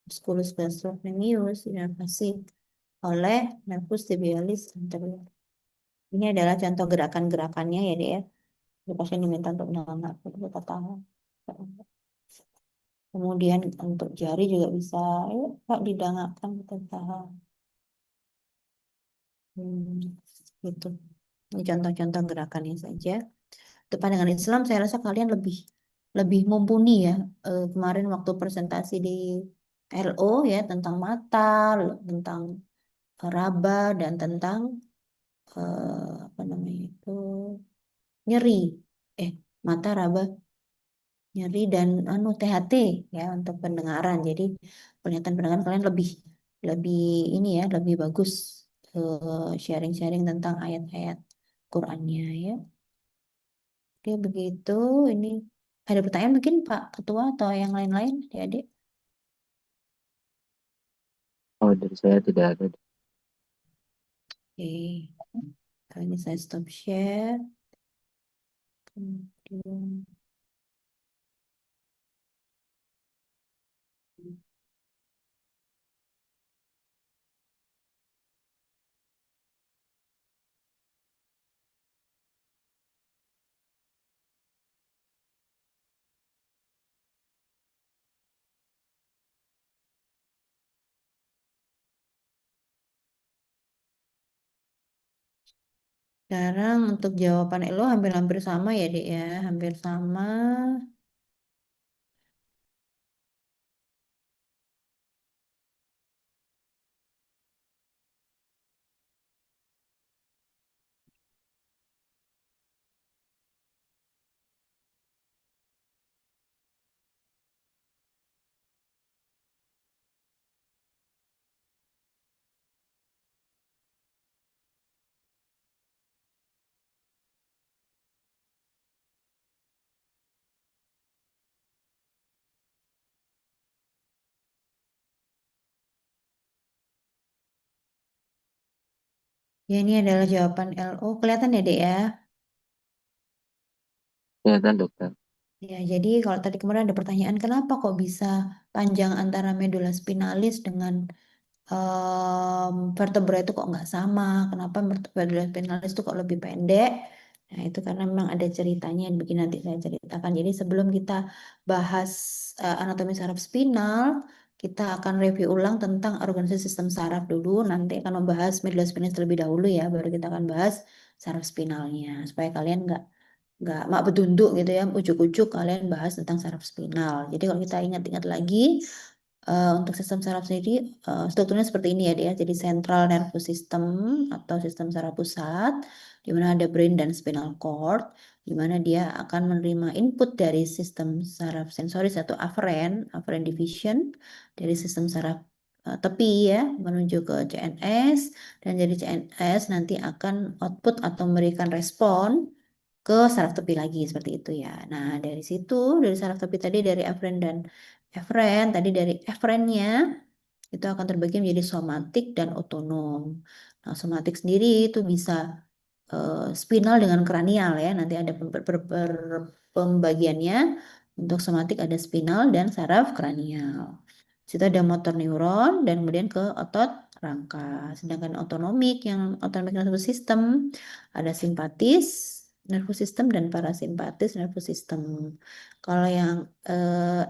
Musculus gastrocnemius dinervasi oleh nervus tibialis anterior. Ini adalah contoh gerakan-gerakannya ya, Dek ya. Jadi pasien diminta untuk menangkap, kita tahu. Kemudian untuk jari juga bisa, yuk Pak didangakkan kita tahu. Gitu. Ini contoh-contoh gerakannya saja. Untuk pandangan Islam, saya rasa kalian lebih lebih mumpuni ya. Kemarin waktu presentasi di LO ya tentang mata, tentang raba dan tentang apa namanya itu nyeri, mata raba nyeri dan THT ya untuk pendengaran. Jadi penglihatan pendengaran kalian lebih lebih ini ya lebih bagus sharing-sharing tentang ayat-ayat Qur'annya ya. Oke, begitu. Ini ada pertanyaan mungkin Pak Ketua atau yang lain-lain, adik-adik? Oh, dari saya tidak ada. Oke, kali ini saya stop share. Kemudian, sekarang untuk jawaban Elo hampir-hampir sama ya, Dek ya, hampir sama. Ya, ini adalah jawaban LO. Kelihatan ya, Dek ya? Kelihatan dokter. Ya, jadi kalau tadi kemarin ada pertanyaan, kenapa kok bisa panjang antara medula spinalis dengan vertebra itu kok nggak sama? Kenapa medula spinalis itu kok lebih pendek? Nah, itu karena memang ada ceritanya yang begini nanti saya ceritakan. Jadi sebelum kita bahas anatomi saraf spinal, kita akan review ulang tentang organisasi sistem saraf dulu. Nanti akan membahas medula spinalis terlebih dahulu ya, baru kita akan bahas saraf spinalnya. Supaya kalian nggak mak betunduk gitu ya, ujuk-ujuk kalian bahas tentang saraf spinal. Jadi kalau kita ingat-ingat lagi, untuk sistem saraf sendiri strukturnya seperti ini ya dia. Jadi central nervous system atau sistem saraf pusat, di mana ada brain dan spinal cord, di mana dia akan menerima input dari sistem saraf sensoris atau afferent division dari sistem saraf tepi ya menuju ke CNS, dan dari CNS nanti akan output atau memberikan respon ke saraf tepi lagi seperti itu ya. Nah, dari situ dari saraf tepi tadi dari tadi dari efferentnya itu akan terbagi menjadi somatik dan otonom. Nah, somatik sendiri itu bisa spinal dengan kranial ya. Nanti ada pembagiannya. Untuk somatik ada spinal dan saraf kranial. Situ ada motor neuron dan kemudian ke otot rangka. Sedangkan otonomik yang autonomic nervous system ada simpatis nervous system dan parasimpatis nervous system. Kalau yang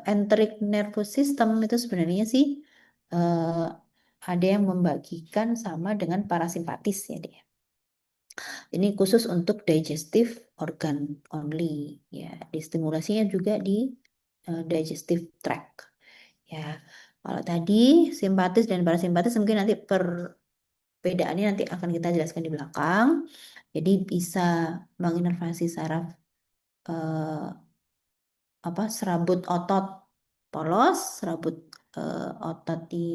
enteric nervous system itu sebenarnya sih eh, ada yang membagikan sama dengan parasimpatis ya dia. Ini khusus untuk digestive organ only ya. Distimulasinya juga di digestive tract ya. Kalau tadi simpatis dan parasimpatis mungkin nanti perbedaannya nanti akan kita jelaskan di belakang. Jadi bisa menginervasi saraf eh, serabut otot polos, serabut otot di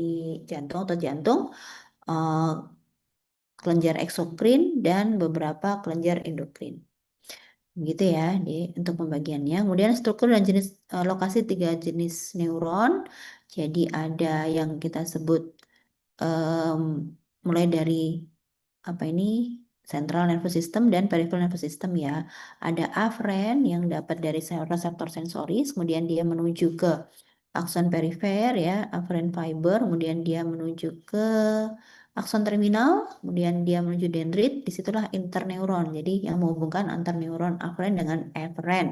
jantung, eh, kelenjar eksokrin dan beberapa kelenjar endokrin. Begitu ya untuk pembagiannya. Kemudian struktur dan jenis lokasi 3 jenis neuron. Jadi ada yang kita sebut em, mulai dari apa ini central nervous system dan peripheral nervous system ya. Ada afren yang dapat dari reseptor sensoris, kemudian dia menuju ke akson perifer ya, afferent fiber, kemudian dia menuju ke akson terminal, kemudian dia menuju dendrit, disitulah interneuron. Jadi yang menghubungkan antar neuron afferent dengan efferent.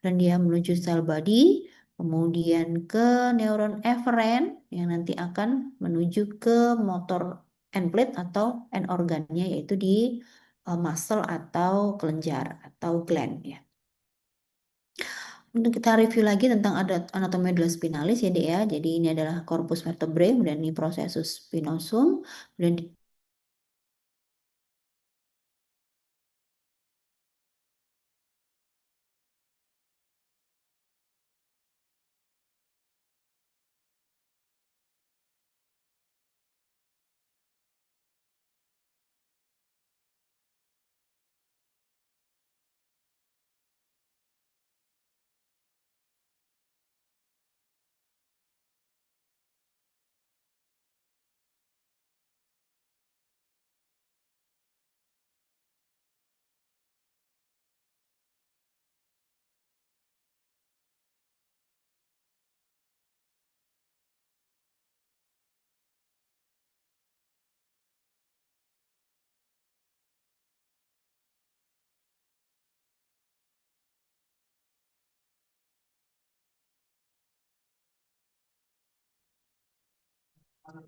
Dan dia menuju sel body, kemudian ke neuron efferent yang nanti akan menuju ke motor end plate atau end organnya yaitu di muscle atau kelenjar atau gland ya. Untuk kita review lagi tentang anatomi medulla spinalis ya Dek ya. Jadi ini adalah corpus vertebrae dan ini processus spinosum dan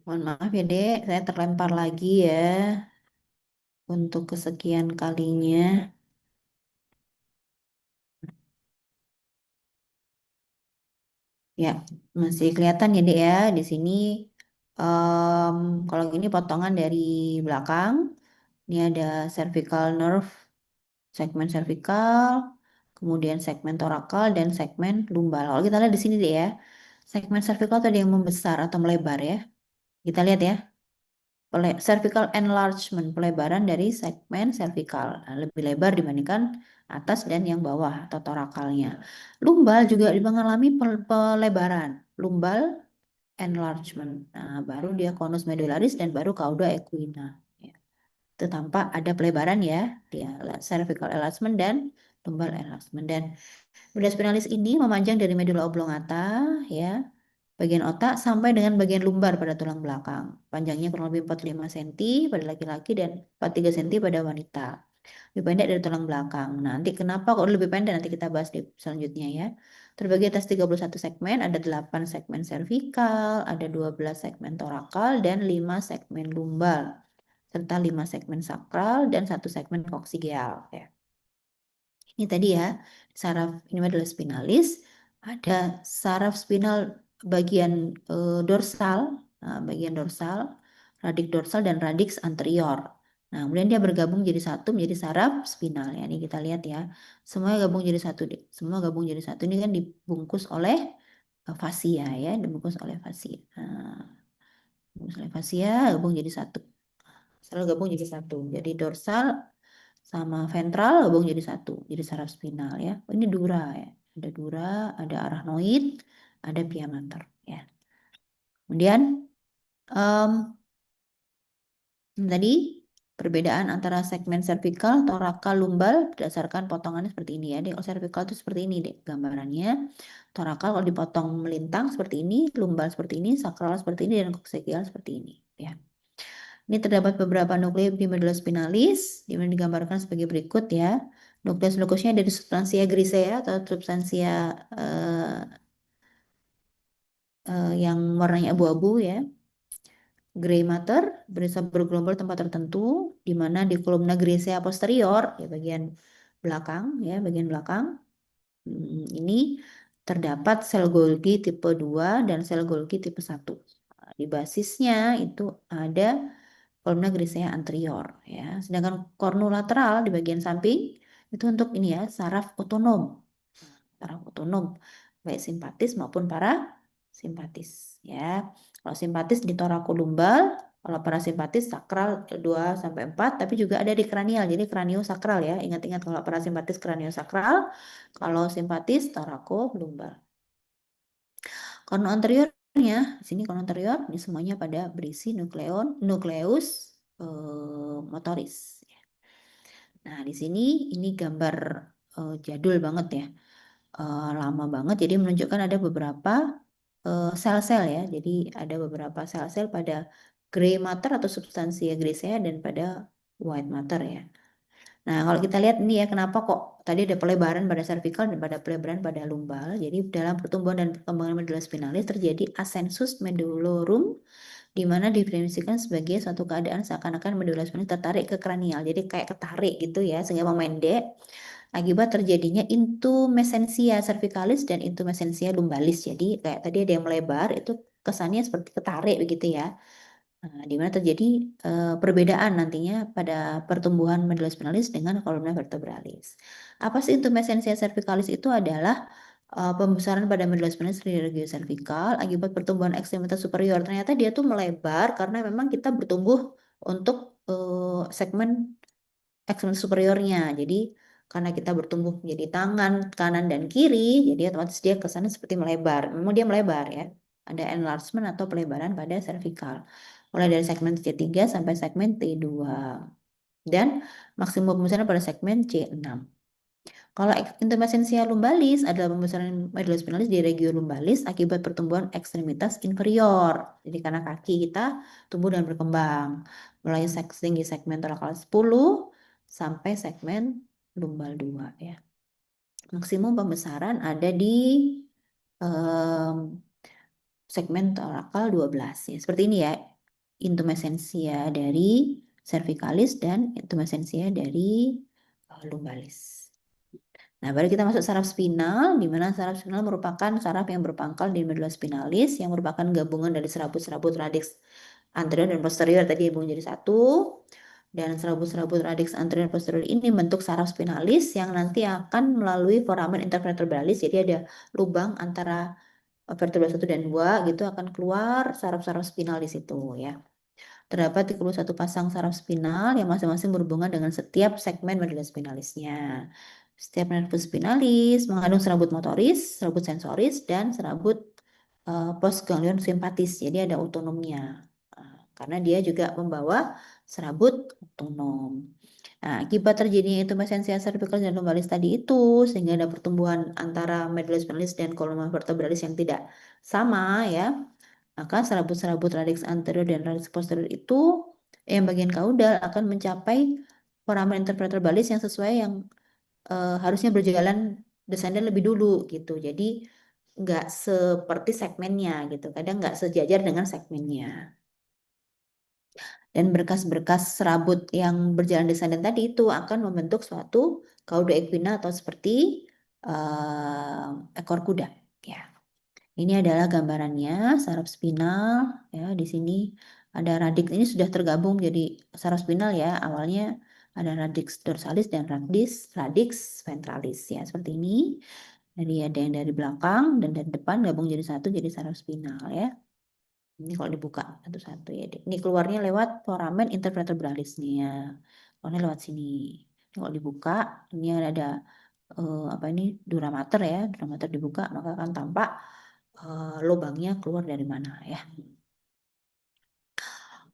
mohon maaf ya Dek, saya terlempar lagi ya untuk kesekian kalinya. Ya, masih kelihatan ya Dek ya di sini. em, Kalau ini potongan dari belakang, ini ada cervical nerve, segmen cervical, kemudian segmen torakal dan segmen lumbal. Kalau kita lihat di sini deh ya, segmen cervical tadi yang membesar atau melebar ya. Kita lihat ya, cervical enlargement, pelebaran dari segmen cervical. Nah, lebih lebar dibandingkan atas dan yang bawah atau torakalnya. Lumbal juga mengalami pelebaran. Lumbal enlargement. Nah, baru dia conus medullaris dan baru cauda equina. Ya. Itu tampak ada pelebaran ya, dia cervical enlargement dan lumbal enlargement. Dan medulla spinalis ini memanjang dari medulla oblongata ya, bagian otak sampai dengan bagian lumbar pada tulang belakang. Panjangnya kurang lebih 45 cm pada laki-laki dan 43 cm pada wanita. Lebih pendek dari tulang belakang. Nah, nanti kenapa kok lebih pendek nanti kita bahas di selanjutnya ya. Terbagi atas 31 segmen, ada 8 segmen servikal, ada 12 segmen torakal dan 5 segmen lumbal serta 5 segmen sakral dan 1 segmen koksigeal ya. Ini tadi ya, saraf ini adalah spinalis. Ada saraf spinal bagian dorsal, bagian dorsal, radix dorsal dan radix anterior. Nah, kemudian dia bergabung jadi satu menjadi saraf spinal ya. Ini kita lihat ya. Semua gabung jadi satu deh. Semua gabung jadi satu. Ini kan dibungkus oleh fasia ya, dibungkus oleh fasia. Nah, dibungkus oleh fasia, gabung jadi satu. Selalu gabung jadi satu. Jadi dorsal sama ventral gabung jadi satu, jadi saraf spinal ya. Oh, ini dura ya. Ada dura, ada arachnoid, ada pia mater ya. Kemudian em, tadi Perbedaan antara segmen servikal, torakal, lumbal berdasarkan potongannya seperti ini ya. Di servikal itu seperti ini deh gambarannya. Torakal kalau dipotong melintang seperti ini, lumbal seperti ini, sakral seperti ini, dan koksekial seperti ini ya. Ini terdapat beberapa nukleus di medulla spinalis, di mana digambarkan sebagai berikut ya. Nukleus-nukleusnya dari substansia grisea atau substansia yang warnanya abu-abu ya. Gray matter bisa bergelombol tempat tertentu, di mana di kolumna grisea posterior, ya bagian belakang ya, bagian belakang. Ini terdapat sel Golgi tipe 2 dan sel Golgi tipe 1. Nah, di basisnya itu ada kolumna grisea anterior ya. Sedangkan kornolateral di bagian samping itu untuk ini ya, saraf otonom. Saraf otonom baik simpatis maupun parasimpatis ya. Kalau simpatis di torakolumbal, kalau parasimpatis sakral 2 sampai 4, tapi juga ada di kranial. Jadi kraniosakral ya. Ingat-ingat kalau parasimpatis kraniosakral, kalau simpatis torakolumbal. Kornu anteriornya, di sini kornu anterior, ini semuanya pada berisi nukleus motoris. Nah, di sini ini gambar jadul banget ya. Lama banget, jadi menunjukkan ada beberapa sel-sel ya. Jadi ada beberapa sel-sel pada gray matter atau substansia grisea dan pada white matter ya. Nah, kalau kita lihat ini ya, kenapa kok tadi ada pelebaran pada cervical dan pada pelebaran pada lumbal. Jadi dalam pertumbuhan dan perkembangan medulla spinalis terjadi ascensus medullorum, di mana didefinisikan sebagai suatu keadaan seakan-akan medulla spinalis tertarik ke kranial. Jadi kayak ketarik gitu ya, sehingga memendek akibat terjadinya intumesensia cervicalis dan intumesensia lumbalis. Jadi kayak tadi ada yang melebar, itu kesannya seperti ketarik begitu ya. Nah, di mana terjadi perbedaan nantinya pada pertumbuhan medulla spinalis dengan kolumna vertebralis. Apa sih intumesensia cervicalis? Itu adalah pembesaran pada medulla spinalis di regio cervical akibat pertumbuhan ekstremitas superior. Ternyata dia tuh melebar karena memang kita bertumbuh untuk segmen ekstremitas superiornya. Jadi karena kita bertumbuh menjadi tangan kanan dan kiri, jadi otomatis dia kesannya seperti melebar. Memang dia melebar ya. Ada enlargement atau pelebaran pada cervical. Mulai dari segmen C3 sampai segmen T2. Dan maksimum pembesaran pada segmen C6. Kalau intumesensia lumbalis adalah pembesaran medulla spinalis di regio lumbalis akibat pertumbuhan ekstremitas inferior. Jadi karena kaki kita tumbuh dan berkembang. Mulai tinggi segmen torakal 10 sampai segmen lumbal 2 ya. Maksimum pembesaran ada di segmen torakal 12 ya. Seperti ini ya. Intumesensia dari cervicalis dan intumesensia dari lumbalis. Nah, baru kita masuk saraf spinal, di mana saraf spinal merupakan saraf yang berpangkal di medulla spinalis, yang merupakan gabungan dari serabut-serabut radix anterior dan posterior tadi hubung jadi satu. Dan serabut-serabut radix anterior dan posterior ini bentuk saraf spinalis yang nanti akan melalui foramen intervertebralis. Jadi ada lubang antara vertebra 1 dan 2 gitu akan keluar saraf-saraf spinal di situ ya. Terdapat 31 pasang saraf spinal yang masing-masing berhubungan dengan setiap segmen medulla spinalisnya. Setiap nervus spinalis mengandung serabut motoris, serabut sensoris, dan serabut postganglion simpatis. Jadi ada otonomnya. Karena dia juga membawa serabut otonom. Nah, akibat terjadinya intumesensia cervicalis dan lumbalis tadi itu, sehingga ada pertumbuhan antara medulla spinalis dan kolumna vertebralis yang tidak sama ya, maka serabut-serabut radix anterior dan radix posterior itu yang bagian kaudal akan mencapai foramen intervertebralis yang sesuai yang harusnya berjalan descendant lebih dulu gitu. Jadi nggak seperti segmennya gitu. Kadang nggak sejajar dengan segmennya. Dan berkas-berkas serabut yang berjalan descendant tadi itu akan membentuk suatu cauda equina atau seperti ekor kuda. Ya. Ini adalah gambarannya saraf spinal ya. Di sini ada radix, ini sudah tergabung jadi saraf spinal ya. Awalnya ada radix dorsalis dan radix ventralis ya, seperti ini. Jadi ada yang dari belakang dan dari depan gabung jadi satu jadi saraf spinal ya. Ini kalau dibuka satu-satu ya. Ini keluarnya lewat foramen intervertebralis nih ya. Keluarnya lewat sini. Ini kalau dibuka, ini ada apa ini dura mater ya. Dura mater dibuka maka akan tampak lubangnya keluar dari mana ya.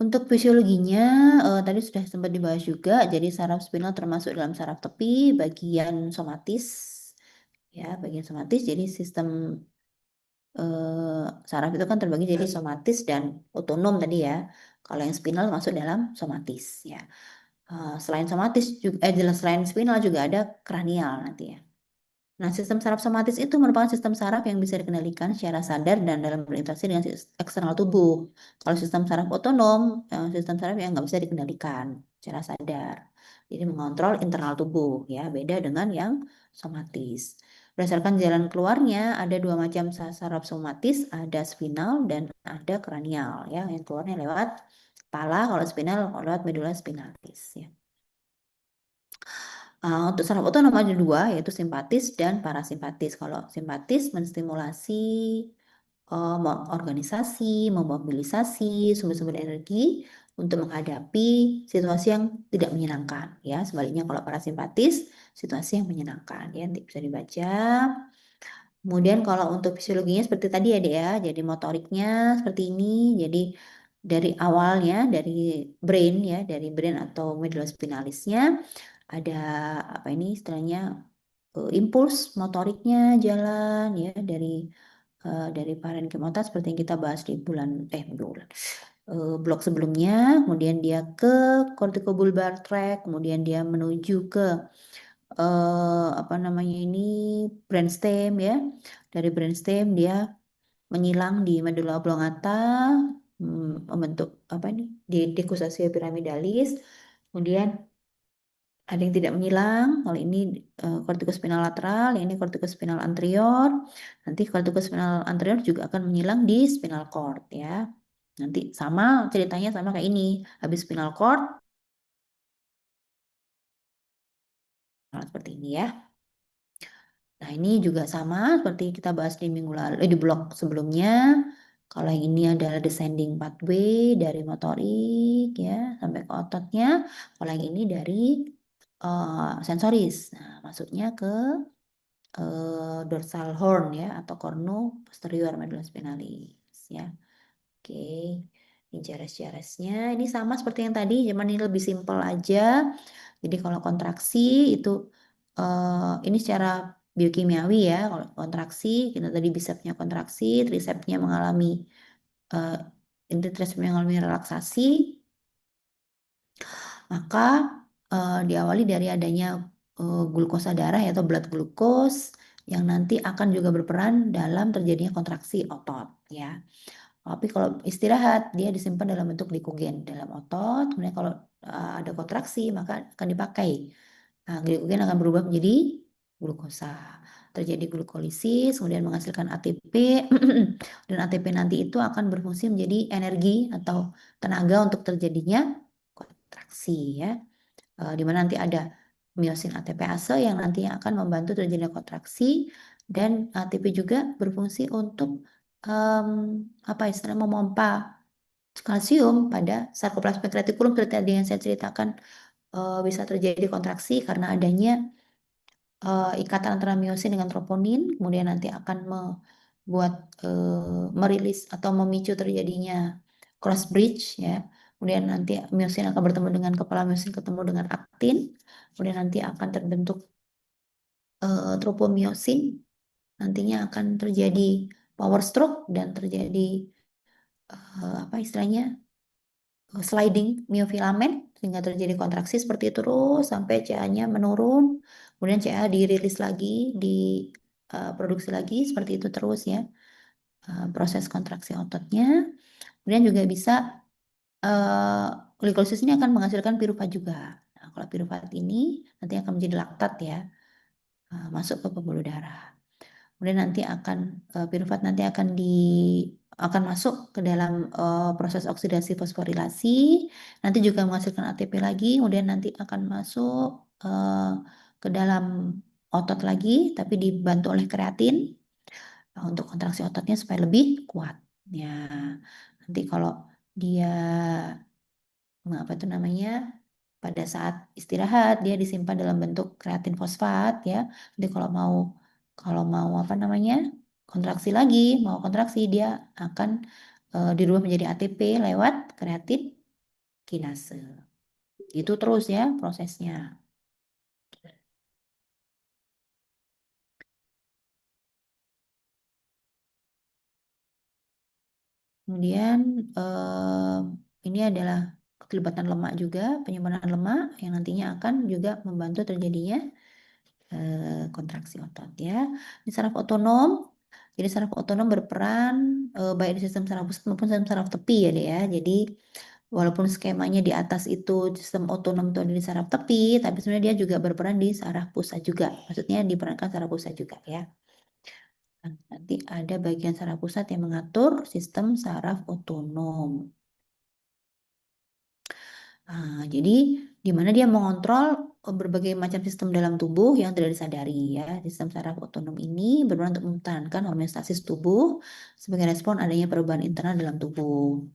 Untuk fisiologinya, tadi sudah sempat dibahas juga. Jadi saraf spinal termasuk dalam saraf tepi, bagian somatis, ya, bagian somatis. Jadi sistem saraf itu kan terbagi jadi somatis dan otonom tadi ya. Kalau yang spinal masuk dalam somatis, ya. Selain somatis juga, jelas selain spinal juga ada kranial nanti ya. Nah, sistem saraf somatis itu merupakan sistem saraf yang bisa dikendalikan secara sadar dan dalam berinteraksi dengan eksternal tubuh. Kalau sistem saraf otonom, sistem saraf yang nggak bisa dikendalikan secara sadar. Jadi mengontrol internal tubuh, ya, beda dengan yang somatis. Berdasarkan jalan keluarnya, ada dua macam saraf somatis, ada spinal dan ada kranial, ya, yang keluarnya lewat kepala, kalau spinal lewat medula spinalis, ya. Untuk saraf otonom ada dua, yaitu simpatis dan parasimpatis. Kalau simpatis menstimulasi organisasi, memobilisasi sumber-sumber energi untuk menghadapi situasi yang tidak menyenangkan. Ya, sebaliknya kalau parasimpatis, situasi yang menyenangkan. Ya, nanti bisa dibaca. Kemudian kalau untuk fisiologinya seperti tadi ya, Dek, ya. Jadi motoriknya seperti ini. Jadi dari awalnya, dari brain atau medula spinalisnya ada apa ini istilahnya impuls motoriknya jalan ya dari parenkimota seperti yang kita bahas di blok sebelumnya, kemudian dia ke corticobulbar tract, kemudian dia menuju ke apa namanya ini brainstem ya. Dari brainstem dia menyilang di medula oblongata, membentuk apa ini di decussation pyramidalis, kemudian ada yang tidak menyilang. Kalau ini kortikospinal lateral, yang ini kortikospinal anterior. Nanti kortikospinal anterior juga akan menyilang di spinal cord ya. Nanti sama ceritanya sama kayak ini. Habis spinal cord, nah, seperti ini ya. Nah, ini juga sama seperti kita bahas di minggu lalu, di blok sebelumnya. Kalau yang ini adalah descending pathway dari motorik ya sampai ke ototnya. Kalau yang ini dari sensoris. Nah, masuknya ke dorsal horn ya atau cornu posterior medulla spinalis ya. Oke, ini jares-jaresnya. Ini sama seperti yang tadi, cuman ini lebih simpel aja. Jadi kalau kontraksi itu ini secara biokimiawi ya. Kalau kontraksi kita tadi bisepsnya kontraksi, tricepsnya mengalami uh, inti tricepsnya mengalami relaksasi, maka diawali dari adanya glukosa darah atau blood glucose yang nanti akan juga berperan dalam terjadinya kontraksi otot ya. Tapi kalau istirahat dia disimpan dalam bentuk glikogen dalam otot. Kemudian kalau ada kontraksi maka akan dipakai. Nah, glikogen akan berubah menjadi glukosa. Terjadi glukolisis, kemudian menghasilkan ATP, dan ATP nanti itu akan berfungsi menjadi energi atau tenaga untuk terjadinya kontraksi ya. Di mana nanti ada miosin ATPase yang nantinya akan membantu terjadinya kontraksi dan ATP juga berfungsi untuk apa istilahnya memompa kalsium pada sarkoplasmic reticulum seperti tadi yang saya ceritakan bisa terjadi kontraksi karena adanya ikatan antara miosin dengan troponin, kemudian nanti akan membuat merilis atau memicu terjadinya cross bridge ya. Kemudian nanti miosin akan bertemu dengan kepala miosin ketemu dengan aktin, kemudian nanti akan terbentuk tropomiosin, nantinya akan terjadi power stroke dan terjadi apa istilahnya sliding miofilament sehingga terjadi kontraksi seperti itu terus sampai CA-nya menurun, kemudian CA dirilis lagi, diproduksi lagi seperti itu terus ya proses kontraksi ototnya. Kemudian juga bisa glikolisis ini akan menghasilkan piruvat juga. Nah, kalau piruvat ini nanti akan menjadi laktat ya, masuk ke pembuluh darah. Kemudian nanti akan piruvat nanti akan masuk ke dalam proses oksidasi fosforilasi, nanti juga menghasilkan ATP lagi, kemudian nanti akan masuk ke dalam otot lagi, tapi dibantu oleh kreatin untuk kontraksi ototnya supaya lebih kuat. Ya, nanti kalau dia apa itu namanya pada saat istirahat dia disimpan dalam bentuk kreatin fosfat ya. Jadi kalau mau apa namanya kontraksi lagi, mau kontraksi dia akan dirubah menjadi ATP lewat kreatin kinase. Itu terus ya prosesnya. Kemudian ini adalah keterlibatan lemak juga, penyimpanan lemak yang nantinya akan juga membantu terjadinya kontraksi otot ya. Di saraf otonom, jadi saraf otonom berperan baik di sistem saraf pusat maupun sistem saraf tepi ya deh ya. Jadi walaupun skemanya di atas itu sistem otonom itu ada di saraf tepi, tapi sebenarnya dia juga berperan di saraf pusat juga. Maksudnya diperankan saraf pusat juga ya. Nah, nanti ada bagian saraf pusat yang mengatur sistem saraf otonom. Nah, jadi di mana dia mengontrol berbagai macam sistem dalam tubuh yang tidak disadari ya. Sistem saraf otonom ini berperan untuk mempertahankan homeostasis tubuh sebagai respon adanya perubahan internal dalam tubuh.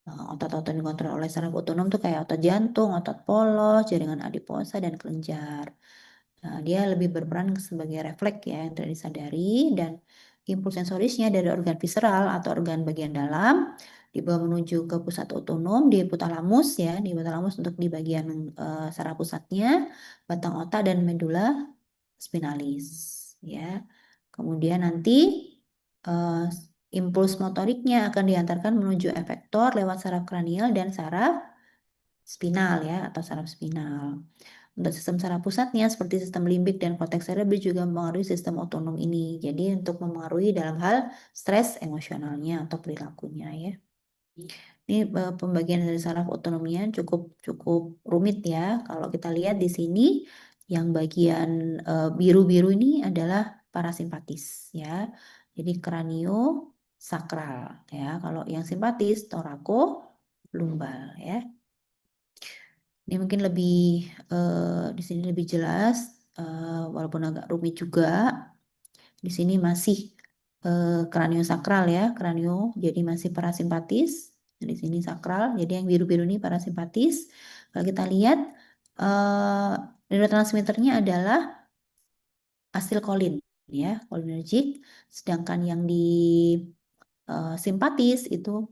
Otot-otot yang dikontrol oleh saraf otonom tuh kayak otot jantung, otot polos, jaringan adiposa, dan kelenjar. Nah, dia lebih berperan sebagai refleks ya yang tidak disadari dan impuls sensorisnya dari organ visceral atau organ bagian dalam dibawa menuju ke pusat otonom di hipotalamus ya, di hipotalamus untuk di bagian saraf pusatnya, batang otak dan medula spinalis ya. Kemudian nanti eh, impuls motoriknya akan diantarkan menuju efektor lewat saraf kranial dan saraf spinal ya atau saraf spinal. Untuk sistem saraf pusatnya seperti sistem limbik dan korteks cerebri juga mempengaruhi sistem otonom ini. Jadi untuk mempengaruhi dalam hal stres emosionalnya atau perilakunya ya. Ini pembagian dari saraf otonominya cukup cukup rumit ya. Kalau kita lihat di sini yang bagian biru-biru ini adalah parasimpatis ya. Jadi kranio sakral ya. Kalau yang simpatis torako lumbal ya. Ini mungkin lebih di sini lebih jelas walaupun agak rumit juga. Di sini masih sakral ya, kranio jadi masih parasimpatis. Di sini sakral, jadi yang biru-biru ini parasimpatis. Kalau kita lihat neurotransmitternya adalah asetilkolin ya, kolinergik. Sedangkan yang di simpatis itu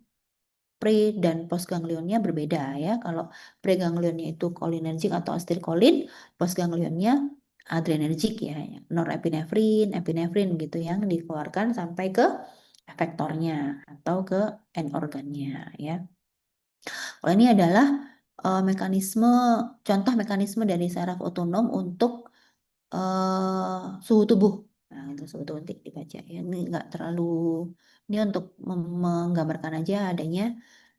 pre dan postganglionnya berbeda ya. Kalau preganglionnya itu kolinergik atau asetilkolin, postganglionnya adrenergik ya, norepinefrin, epinefrin gitu yang dikeluarkan sampai ke efektornya atau ke end organnya ya. Kalau ini adalah mekanisme contoh mekanisme dari saraf otonom untuk suhu tubuh. Nah, itu suhu tubuh nanti dibaca ya. Ini nggak terlalu ini untuk menggambarkan aja adanya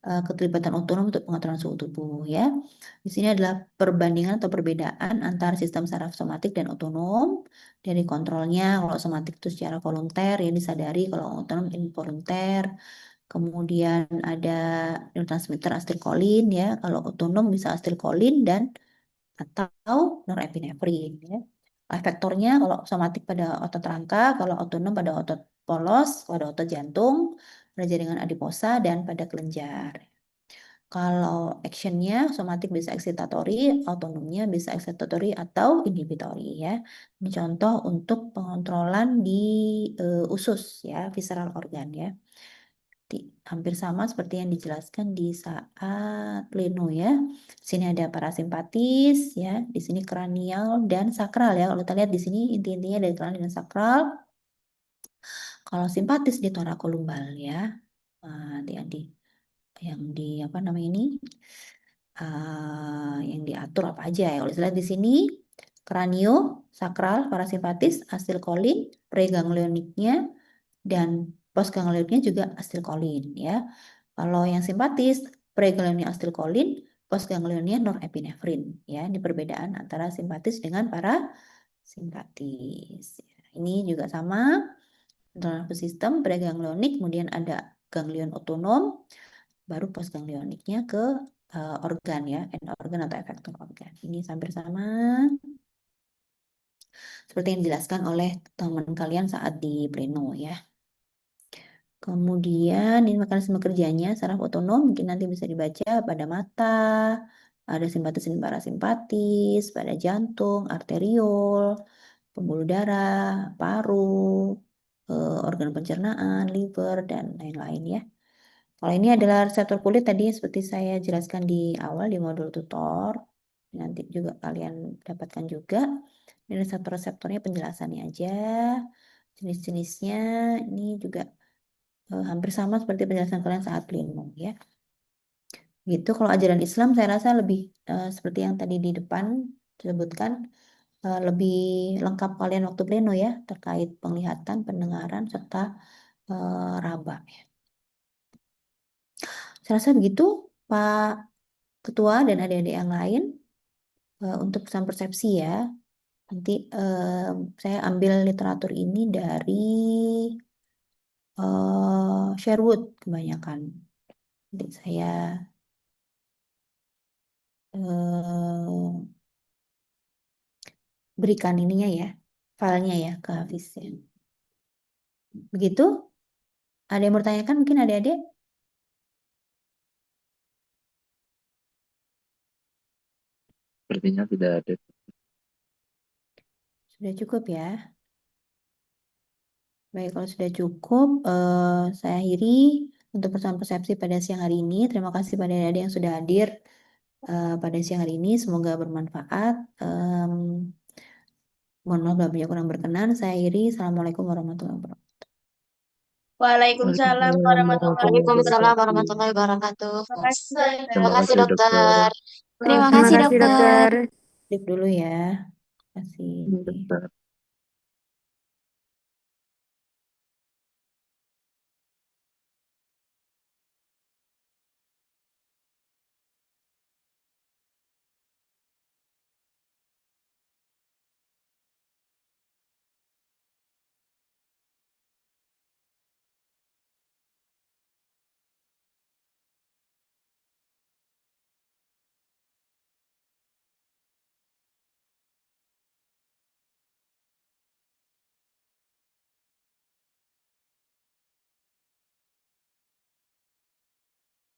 keterlibatan otonom untuk pengaturan suhu tubuh ya. Di sini adalah perbandingan atau perbedaan antara sistem saraf somatik dan otonom dari kontrolnya. Kalau somatik itu secara volunter ya disadari, kalau otonom involunter. Kemudian ada neurotransmitter asetilkolin ya. Kalau otonom bisa asetilkolin dan atau norepinefrin ya. Efektornya kalau somatik pada otot rangka, kalau otonom pada otot polos, pada otot jantung, pada jaringan adiposa dan pada kelenjar. Kalau actionnya somatik bisa excitatory, otonomnya bisa excitatory atau inhibitory ya. Ini contoh untuk pengontrolan di usus ya, visceral organ ya. Hampir sama seperti yang dijelaskan di saat pleno ya. Di sini ada parasimpatis ya, di sini kranial dan sakral ya. Kalau kita lihat di sini inti-intinya dari kranial dan sakral. Kalau simpatis di torakolumbal ya. Adik-adik yang di apa namanya ini? Yang diatur apa aja ya. Kalau kita lihat di sini kranio, sakral, parasimpatis, asetilkolin, preganglioniknya dan postganglioniknya juga asetilkolin ya. Kalau yang simpatis, preganglionia asetilkolin, postganglionia norepinefrin ya. Ini perbedaan antara simpatis dengan parasimpatis. Ini juga sama, nervous system, preganglionik, kemudian ada ganglion otonom, baru postganglioniknya ke organ ya, end organ atau efektor organ. Ini hampir sama seperti yang dijelaskan oleh teman kalian saat di pleno ya. Kemudian ini mekanisme kerjanya saraf otonom mungkin nanti bisa dibaca pada mata, ada simpatis dan parasimpatis, pada jantung, arteriol, pembuluh darah, paru, organ pencernaan, liver dan lain-lain ya. Kalau ini adalah reseptor kulit tadi seperti saya jelaskan di awal di modul tutor. Nanti juga kalian dapatkan juga. Ini reseptor-reseptornya penjelasannya aja. Jenis-jenisnya ini juga hampir sama seperti penjelasan kalian saat pleno ya. Gitu. Kalau ajaran Islam saya rasa lebih seperti yang tadi di depan disebutkan lebih lengkap kalian waktu pleno ya terkait penglihatan, pendengaran serta raba. Saya rasa begitu Pak Ketua dan adik-adik yang lain untuk pesan persepsi ya. Nanti saya ambil literatur ini dari Sherwood kebanyakan. Jadi saya berikan ininya ya, filenya ya ke Hafiz ya. Begitu? Ada yang mau bertanyakan mungkin adik-adik? Sepertinya tidak ada. Sudah cukup ya. Baik, kalau sudah cukup, saya akhiri untuk pertemuan persepsi pada siang hari ini. Terima kasih pada adik-adik yang sudah hadir pada siang hari ini. Semoga bermanfaat. Mohon maaf bila kurang berkenan. Saya akhiri. Assalamualaikum warahmatullahi wabarakatuh. Waalaikumsalam Waalaikumsalam warahmatullahi warahmatullahi Waalaikumsalam wabarakatuh. warahmatullahi wabarakatuh. wabarakatuh. Terima kasih, Terima Terima dokter. kasih kasih dokter. dokter. Terima Terima kasih kasih dokter. dokter. Tip dulu ya. Terima kasih. Dokter.